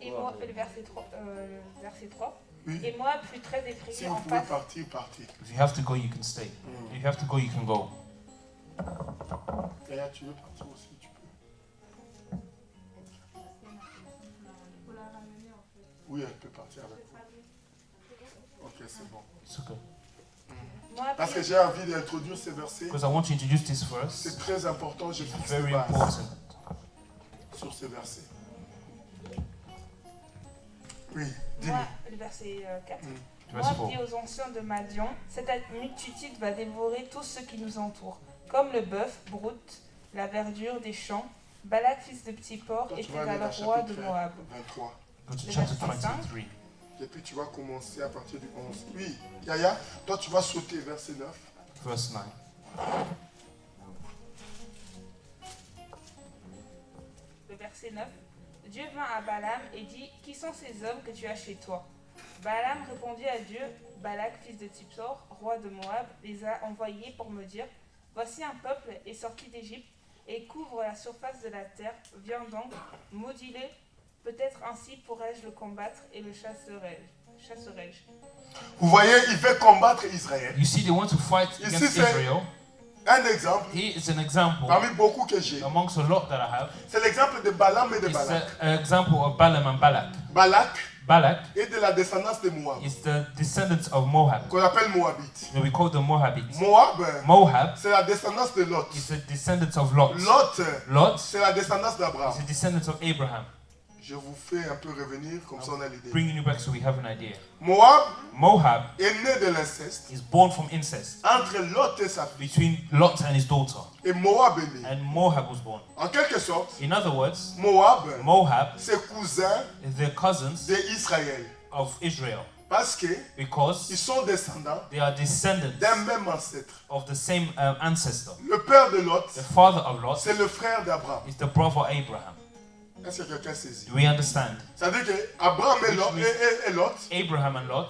Et moi, le verset 3. Oui. Et Moab fut très Si effrayé vous en pouvez face. partir, partez. If you have to go, you can stay. If you have to go, you can go. Yaya, tu veux partir aussi, tu peux. Oui, elle peut partir avec vous. Ok, c'est bon. It's okay. Moab Parce que fut- j'ai envie d'introduire ces versets. Because I want to introduce this verse. C'est très important, je It's fixe very les bases important. sur ces versets. Oui, dis-moi. Moi, le verset 4. Verse Moab 4. dit aux anciens de Madian, cette multitude va dévorer tous ceux qui nous entourent, comme le bœuf, Brout, la verdure des champs. Balak, fils de Tsippor, Toi, tu était vas aller alors dans roi de chapitre Moab. 23. Go to Le chapter verset 5. 23. Et puis tu vas commencer à partir du 11. Oui, Yaya, toi tu vas sauter verset 9. Verse 9. Le verset 9. Dieu vint à Balaam et dit, qui sont ces hommes que tu as chez toi? Balaam répondit à Dieu, Balak, fils de Tsippor, roi de Moab, les a envoyés pour me dire, voici un peuple est sorti d'Égypte et couvre la surface de la terre. Viens donc, maudis-le, peut-être ainsi pourrais-je le combattre et le chasserai-je. Vous voyez, il veut combattre Israël. You see, they want to fight Ici, against c'est- Israel. Un exemple, Here is an example parmi beaucoup que j'ai, amongst a lot that I have. c'est l'exemple de Balaam et de It's Balak. an example of Balaam and Balak. Balak Balak est de la descendance de Moab, is the descendants of Moab. qu'on appelle Moabite. So we call them Moabites. Moab, Moab c'est la descendance de Lot. is the descendants of Lot. Lot, Lot c'est la descendance d'Abraham. is the descendants of Abraham. Je vous fais un peu revenir, comme ça on a l'idée. Bringing you back so we have an idea. Moab Moab est né de l'inceste is born from incest entre Lot et sa fille. between Lot and his daughter. Et Moab est né. And Moab was born. En quelque sorte, In other words, Moab, Moab c'est cousin is the cousins d'Israël. of Israel Parce qu'ils because sont descendants they are descendants d'un même ancêtre. of the same ancestor. Le père de Lot, The father of Lot c'est le frère d'Abraham. is the brother Abraham. Est-ce que quelqu'un saisit? Do we understand? Ça veut dire qu'Abraham et Lot, Abraham and Lot,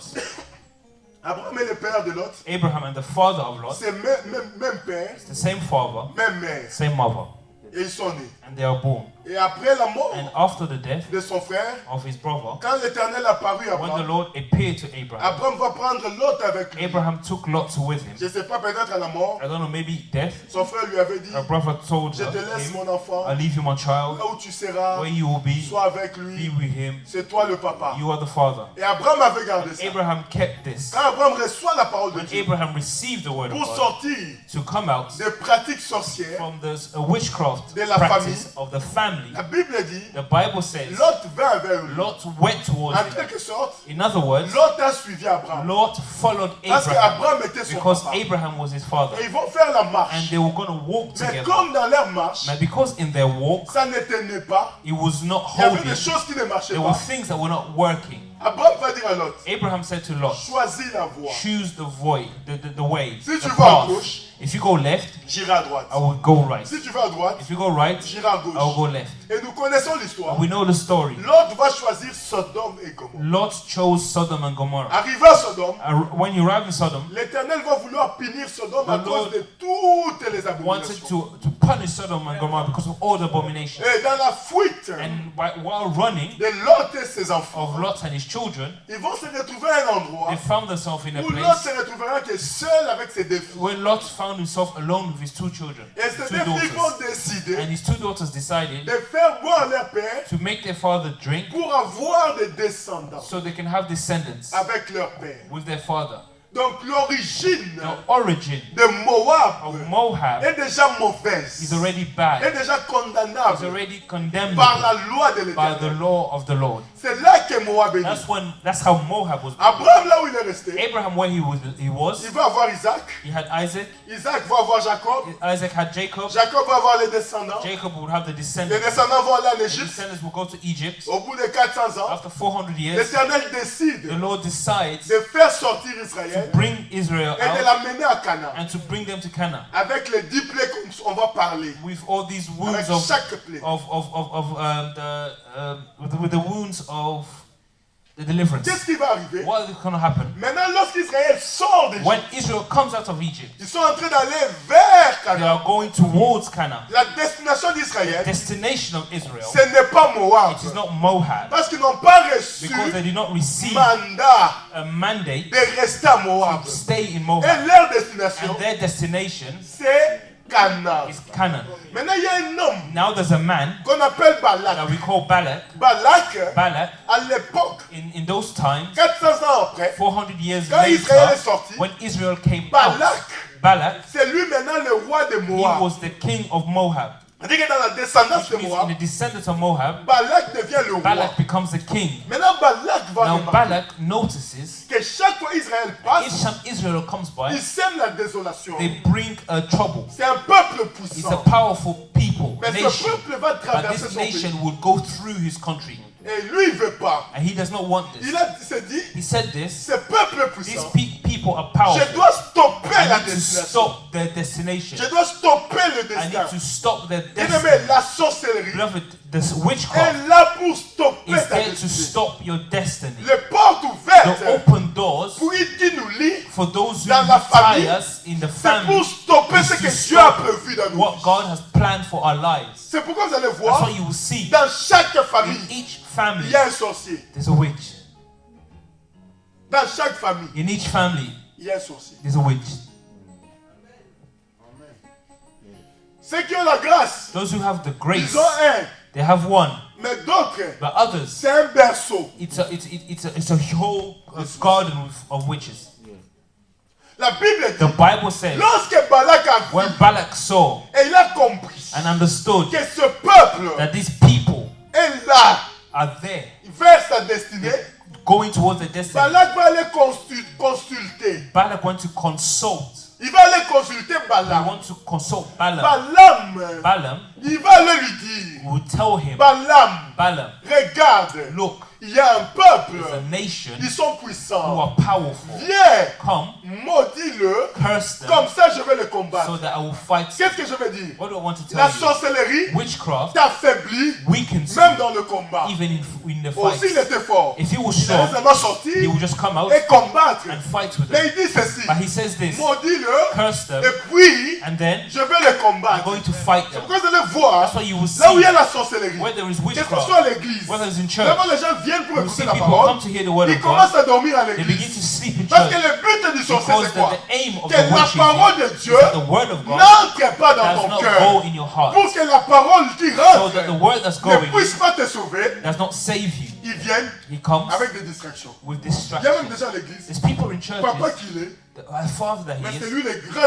Abraham est le père de Lot, Abraham and the father of Lot, c'est même père, it's the same father, même mère. same mother, Et ils sont nés. and they are born. Et après la mort And after the death de son frère, of his brother, quand l'Éternel apparut à when the Abraham, Lord appeared to Abraham, Abraham va prendre Lot avec lui. Abraham took Lot with him. Je ne sais pas, peut-être à la mort, I don't know, maybe death. son frère lui avait dit, Her brother told je te laisse him, mon enfant, I'll leave you my child, là où tu seras, where you will be, sois avec be lui, with him, c'est toi le papa. you are the father. Et Abraham avait gardé ça. Abraham kept this. Quand Abraham reçoit la parole de When Dieu Abraham received the word of pour God sortir to come out des pratiques sorcières, from this witchcraft de la practice of the family, la Bible dit, the Bible says Lot vint vers lui. Lot went towards En him. quelque sorte, In other words, Lot a suivi Abraham. Lot followed Parce Abraham qu'Abraham était son because papa. Abraham was his father, Et ils vont faire la and marche. they were going to walk Mais together. comme dans leur marche, Now, because in their walk ça ne tenait pas, it was not il y avait holding, des choses qui ne marchaient there were pas. things that were not working. Abraham va dire à Lot, Abraham said to Lot, choisis la voie. choose the way, the way, Si tu the vas à path. gauche, If you go left, j'irai à droite. I will go right. Si tu vas à droite, If you go right, j'irai à I will gauche. go left. Et nous connaissons l'histoire. And we know the story. Lot va choisir Sodome et Gomorrhe. Lot chose Sodom and Gomorrah. Arrivé à Sodome, When you arrive in Sodom, l'Éternel va vouloir punir Sodome à The cause Lord de toutes les wanted abominations. to punish Sodom and Gomorrah because of all the abominations. Et dans la fuite And while running de Lot et ses enfants, of Lot and his children, ils vont se retrouver à un endroit they found themselves in a où Lot place se retrouvera que seul avec ses deux filles. where Lot found himself alone with his two children, Et ces two deux filles vont daughters. décider And his two daughters decided de faire boire leur père to make their father drink pour avoir des descendants so they can have descendants avec leur père. with their father. Donc l'origine The origin de Moab of Moab est déjà is mauvaise, already est bad, déjà is condamnable already condemned par la loi de by the l'Éternel. law of the Lord. C'est là que Moab est né. That's how Moab was. Abraham, là où il est resté, Abraham, where he was, il va avoir Isaac, he had Isaac. Isaac va avoir Jacob, Isaac had Jacob. Jacob va avoir les descendants, Jacob would have the les descendants. descendants vont aller en The Égypte. descendants will go to Egypt. Au bout de 400 ans, After 400 years, l'Éternel the décide Lord decides de faire sortir to Israël bring Israel et de out l'amener à Canaan. and to bring them to Canaan Avec les 10 plaies qu'on va parler, with all these avec wounds of chaque plaie. with the wounds of the deliverance. Qu'est-ce qui va arriver? What is going to happen Maintenant, lorsqu'Israël sort d'Égypte, when Israel comes out of Egypt? ils sont en train d'aller vers They Canaan. are going towards Canaan. La destination d'Israël, Destination of Israel. ce n'est pas Moab. It is not Moab Parce qu'ils n'ont pas reçu because they did not receive mandat a mandate de rester à Moab. to stay in Et Moab, leur destination, and their destination c'est Canaan. is Canaan. Maintenant, il y a un homme Now there's a man qu'on appelle Balak. that we call Balak. Balak, Balak, à l'époque, in those times, 400 ans après, 400 years quand Israël est later, sorti, when Israel came Balak, out, Balak, c'est lui maintenant le roi de he Moab. was the king of Moab. C'est-à-dire que dans la descendance Which de means in Moab, the descendants of Moab, Balak devient le roi. Balak becomes the king. Maintenant, Balak va Now remarquer Balak notices que chaque fois Israël each passe, time Israel comes by, il sème la désolation. they bring trouble. C'est un peuple It's a puissant. powerful people, Mais ce nation. peuple va But traverser this son pays. nation would go through his country. Et lui, il ne veut pas. And he does not want this. Il s'est dit, He said this. ce peuple These puissant, people are je powerful. dois stopper I la need to destination. stop their destination. Je dois stopper le I destin. need to stop their Bien destiny. aimé, la sorcellerie Beloved, this witchcraft est là pour stopper is ta there to destinée. stop your destiny. Les portes The ouvertes open doors pour qui nous lie, for those who dans la famille, tie us in the c'est pour family stopper is ce to que Dieu a stop prévu dans nos what vies. God has planned for our lives. C'est pourquoi vous allez That's voir, what you will see. dans chaque In famille, each il family, y a un sorcier. there's a witch. Dans chaque famille, In each family, il y a un sorcier. there's a witch. Ceux qui ont la grâce, Those who have the ils grace, ont un. they have one. Mais d'autres, But others, c'est un berceau. it's a whole garden of witches. La Bible The dit, Bible says, lorsque Balak a vu when Balak saw et il a compris and understood que ce peuple that these people est là are there, vers sa destinée, going towards their destiny, Balak va aller consulter. Balak went to consult. Il va aller consulter He Balaam. went to consult Balaam. Balaam, Balaam il va aller lui dire, would tell him, Balaam, Balaam, regarde, look, il y a un peuple, there's a nation ils sont who puissants. are powerful. Viens, Come, maudis-le, curse them, comme ça je vais le combattre. so that I will fight. Qu'est-ce que je veux dire? What do I want to tell La you? sorcellerie Witchcraft t'affaiblit weakens même you, dans le combat. even in the Aussi il fight. était fort. If he was Il allait strong, seulement sortir he would just come out et combattre. and fight with Mais them. il dit ceci, But he says this, maudis-le, curse them, et puis and then je vais le I'm combattre. going to fight C'est them. pourquoi vous allez voir, That's why you will là où il y a see la sorcellerie, where there is que ce witchcraft, soit à l'église, whether it's in church, d'abord les gens viennent pour you écouter see la people parole, come to hear the word ils of God, commencent à dormir à they begin l'église. to sleep in Parce que church. le but du sorcier Because c'est quoi? the aim of Que the la witch parole de is Dieu that the word of God n'entre pas dans does ton not cœur. go in your heart, Pour que la parole qui so rentre that the word that's ne going puisse pas te sauver, does not save you. ils viennent He comes avec des distractions. with Il y a même distraction. des gens à l'église, There's people in papa churches, qu'il est, the father that mais he c'est is, lui le grand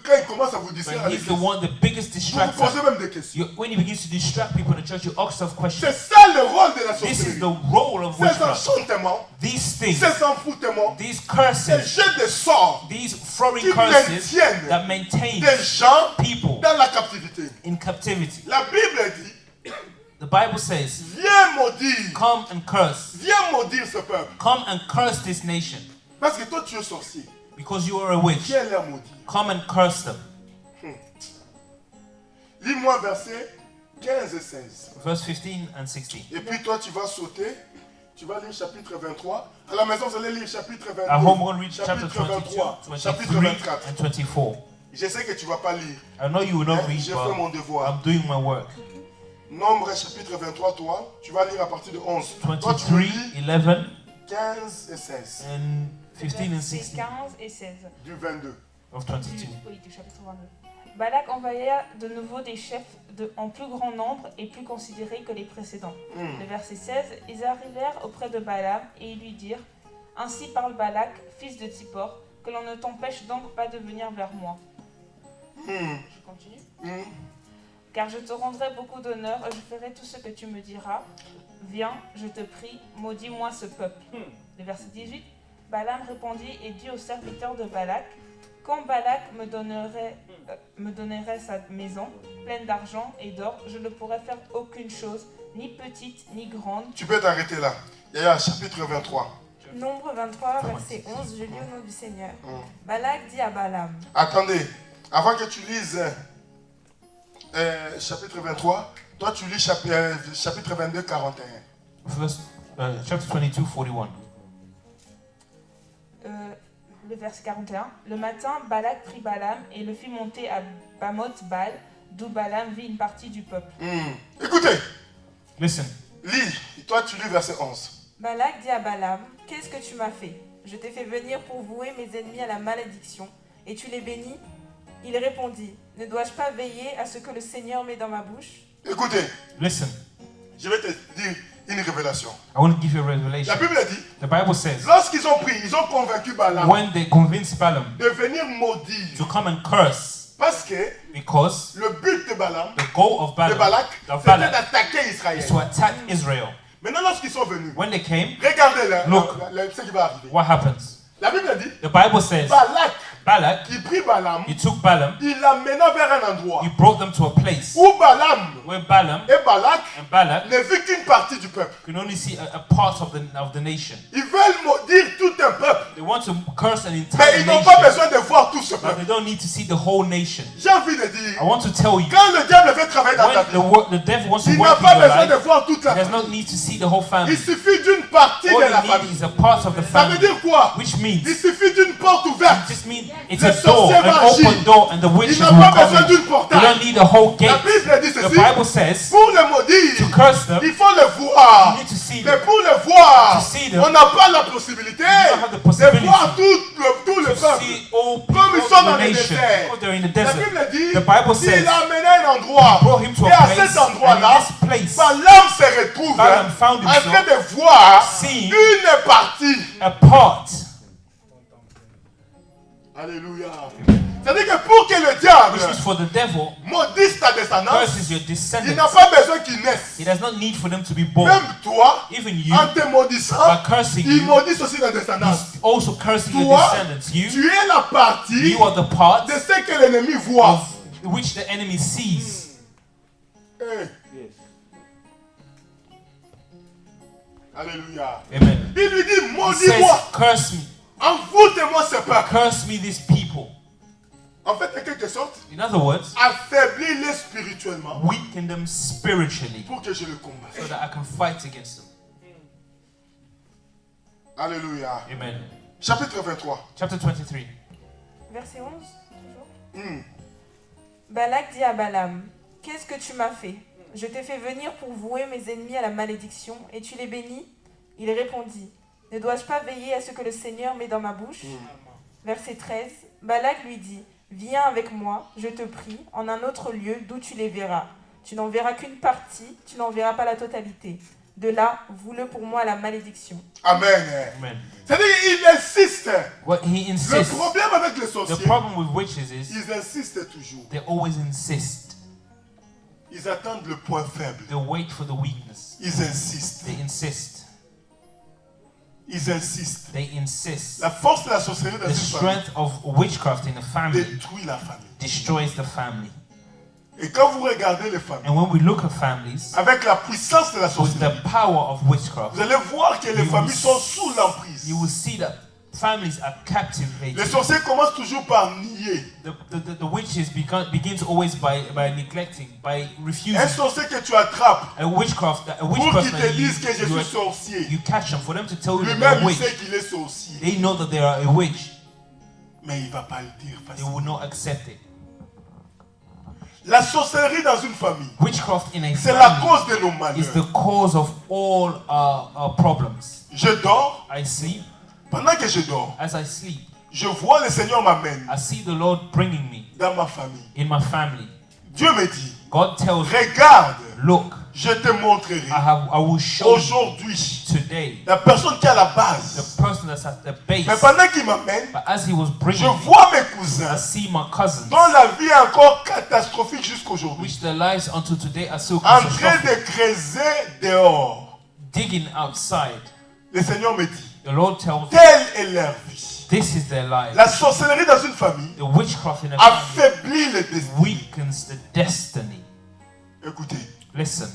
quand il commence à vous distraire à but he's the l'église. one, the biggest Vous vous distractor. posez même des questions. When he begins to distract people in the church, you ask yourself questions. C'est ça le rôle de la This is sorcellerie. the role of Ces witchcraft. enchantements, These things, ces enfoutements, these ces curses, jets de sorts these throwing qui curses maintiennent that maintain des gens people dans la captivité. in captivity. La Bible dit, The The Bible says, viens maudire. come and curse. Viens maudire ce peuple. Come and curse this nation. Parce que toi, tu es sorcier. Because you are a witch. Viens les maudire. Come and curse them. Lis-moi verset 15 et 16. Verse 15 and 16. Et puis toi, tu vas sauter. Tu vas lire chapitre 23. À la maison, vous allez lire chapitre 22. At home, we're going to read chapter chapitre 22, 23. Chapitre 23, 24. and 24. Je sais que tu ne vas pas lire. I know you will not Hein, read, j'ai fait mon but devoir. I'm doing my work. Nombre chapitre 23, toi, tu vas lire à partir de 11. Toi, tu 23, lis 11, 15 et 16. and 15 and Versets 16 15 et 16. Du 22. of 22. Oui, du chapitre 22. Balak envoya de nouveau des chefs en plus grand nombre et plus considérés que les précédents. Le verset 16, ils arrivèrent auprès de Balaam et ils lui dirent, « Ainsi parle Balak, fils de Tsippor, que l'on ne t'empêche donc pas de venir vers moi. » Je continue. « Car je te rendrai beaucoup d'honneur et je ferai tout ce que tu me diras. Viens, je te prie, maudis-moi ce peuple. » Le verset 18, Balaam répondit et dit aux serviteurs de Balak, « Quand Balak me donnerait sa maison, pleine d'argent et d'or, je ne pourrais faire aucune chose, ni petite, ni grande. » Tu peux t'arrêter là. Il y a un chapitre 23. Nombre 23, verset 11, je lis au nom du Seigneur. Balak dit à Balaam. Attendez, avant que tu lises chapitre 23, toi tu lis chapitre 22, 41. Chapter 22, 41. Le verset 41. Le matin, Balak prit Balaam et le fit monter à Bamoth-Bal, d'où Balaam vit une partie du peuple. Écoutez, Listen. lis. Toi tu lis verset 11. Balak dit à Balaam, qu'est-ce que tu m'as fait? Je t'ai fait venir pour vouer mes ennemis à la malédiction, et tu les bénis? Il répondit, ne dois-je pas veiller à ce que le Seigneur met dans ma bouche? Écoutez, Listen. je vais te dire une révélation. I want to give you a La revelation. Bible dit, The Bible says, lorsqu'ils ont pris, ils ont convaincu Balaam when they convinced Balaam de venir maudire. to come and curse, Parce que because le but de Balaam, the goal of de Balaam, Balak, of c'était Balak d'attaquer Israël. is to attack Israel. Maintenant, lorsqu'ils sont venus, When they came, regardez Look. ce qui va arriver. what happens? La Bible dit, The Bible says, Balak, il prit Balaam, he took Balaam, il l'amena vers un endroit he brought them to a place où Balaam where Balaam et Balak and Balak ne vit qu'une partie du peuple. can only see a part of the nation. Ils veulent maudire tout un peuple, They want to curse an mais entire ils n'ont pas nation, besoin de voir tout ce but peuple. they don't need to see the whole nation. J'ai envie de dire, I want to tell you, quand le diable veut travailler dans ta when vie, the devil wants to il n'a work in pas your besoin de life, voir toute he la does famille. not need to see the whole family. Il suffit d'une partie All de la he needs famille. is a part of the Ça veut family, dire quoi? which Il means suffit d'une porte ouverte. just means it's Le a door, sorcier va an open agir. door, and the witches Il will n'a pas come besoin in. d'une You portail. don't need a whole La gate. Bible dit The ceci, Bible says pour le maudire, to curse them, il faut le voir. you need to see Mais them. pour le voir, To see them, on n'a pas la possibilité don't have the de possibility voir tout le To peuple. see all people Comme ils sont in dans the le nation, désert. because they're in the La desert. Bible dit, The Bible says, il a amené un endroit. brought him to Et a à place, cet endroit-là, and in this place, Balaam se retrouve Balaam found en train himself de voir seeing une partie. a part. Alléluia. C'est-à-dire que pour que le diable Which is for the devil, maudisse ta descendance, curses your il n'a descendants. pas besoin qu'il naisse. He does not need for them to be born. Même toi, Even you, en te maudissant, by cursing il you, maudisse aussi ta descendance. he's also cursing your Toi, descendants. You tu es la partie you are the part de ce que l'ennemi voit. of which the enemy sees. Hey. Yes. Alléluia. Amen. Il lui dit, He maudis-moi, says, curse me, envoûte-moi ce peuple. curse me these people. En fait, en quelque sorte, In other words, affaiblis-les spirituellement weaken them spiritually pour que je le combatte. so that I can fight against them. Alléluia. Amen. Chapitre 23. Chapter 23. Verset 11, toujours. Balak dit à Balaam, qu'est-ce que tu m'as fait? Je t'ai fait venir pour vouer mes ennemis à la malédiction, et tu les bénis? Il répondit, ne dois-je pas veiller à ce que le Seigneur met dans ma bouche? Verset 13, Balak lui dit, viens avec moi, je te prie, en un autre lieu d'où tu les verras. Tu n'en verras qu'une partie, tu n'en verras pas la totalité. De là, voue-le pour moi à la malédiction. Amen. Amen. C'est-à-dire qu'il insiste. What he Le insists, problème avec les the sorciers, problem with witches is ils insistent toujours. they always insist. Ils attendent le point faible. They wait for the weakness. Ils insistent. They insist. Ils insistent. They insist. La force de la sorcellerie dans The une famille strength of witchcraft in a family détruit la famille. destroys the family. Et quand vous regardez les familles, And when we look at families avec la puissance de la with sorcellerie, the power of witchcraft, vous allez voir que les familles sont sous l'emprise. you will see that families are captivated. Les sorciers commencent toujours par nier. The witches begins always by neglecting, by refusing. Un sorcier que tu attrapes A witch pour person qu'il te that dise que je suis you sorcier. catch them, for them to tell you that Lui-même, they're a il sait witch. qu'il est sorcier. They know that they are a witch. Mais il ne va pas le dire They facilement. will not accept it. La sorcellerie dans une famille, Witchcraft in a c'est la family cause de nos is the malheurs. cause of all our problems. Je dors, I sleep. pendant que je dors, As I sleep, je vois le Seigneur m'amène I see the Lord bringing me dans ma famille. in my family. Dieu me dit, God tells me, regarde, look, je te montrerai I will show you aujourd'hui today la personne qui est à la the base. person that's at the Mais base. pendant qu'il m'amène, But as he was je bringing me, vois mes I cousins see my cousins, dont la vie est encore catastrophique jusqu'aujourd'hui, which their lives until today are so en train catastrophic, de creuser dehors. digging outside. Le Seigneur me dit, The Lord tells me, telle est leur vie. this is their life. La sorcellerie dans une famille The witchcraft in a family affaiblit le destin. weakens the destiny. Écoutez, Listen,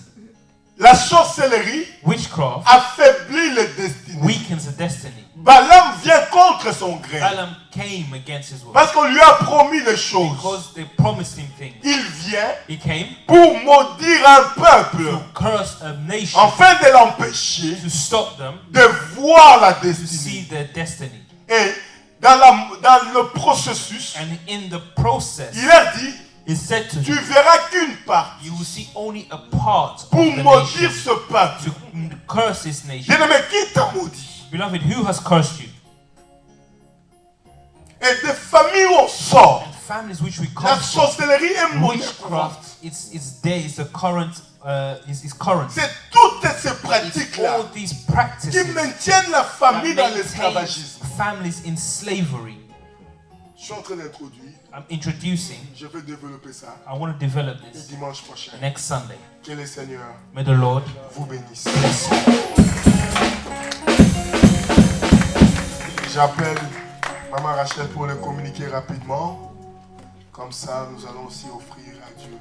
la sorcellerie witchcraft affaiblit le destin. weakens the destiny. Balaam vient contre son gré Balaam came against his will parce qu'on lui a promis des choses. because they promised him things. Il vient He came pour maudire un peuple to curse a nation, afin de l'empêcher to stop them, de voir la to destinée. see their destiny. Et dans le processus, And in the process, il a dit, he said to tu them, verras qu'une part you will see only a part of pour the maudire nation, ce peuple. to curse this nation. Bien-aimé, qui t'a maudit? Beloved, who has cursed you? Et des familles où on sort, And families which we la come from, sorcellerie est monnaie courante. witchcraft, it's there, it's a current, is current. C'est toutes ces It's pratiques-là all these qui practices maintiennent la that famille dans maintain l'esclavagisme. families in slavery. Je suis en train d'introduire, I'm introducing, je vais développer ça I want to develop le this dimanche prochain. next Sunday. Que le Seigneur May the Lord vous bénisse. bless you. J'appelle Maman Rachel pour le communiquer rapidement. Comme ça, nous allons aussi offrir à Dieu.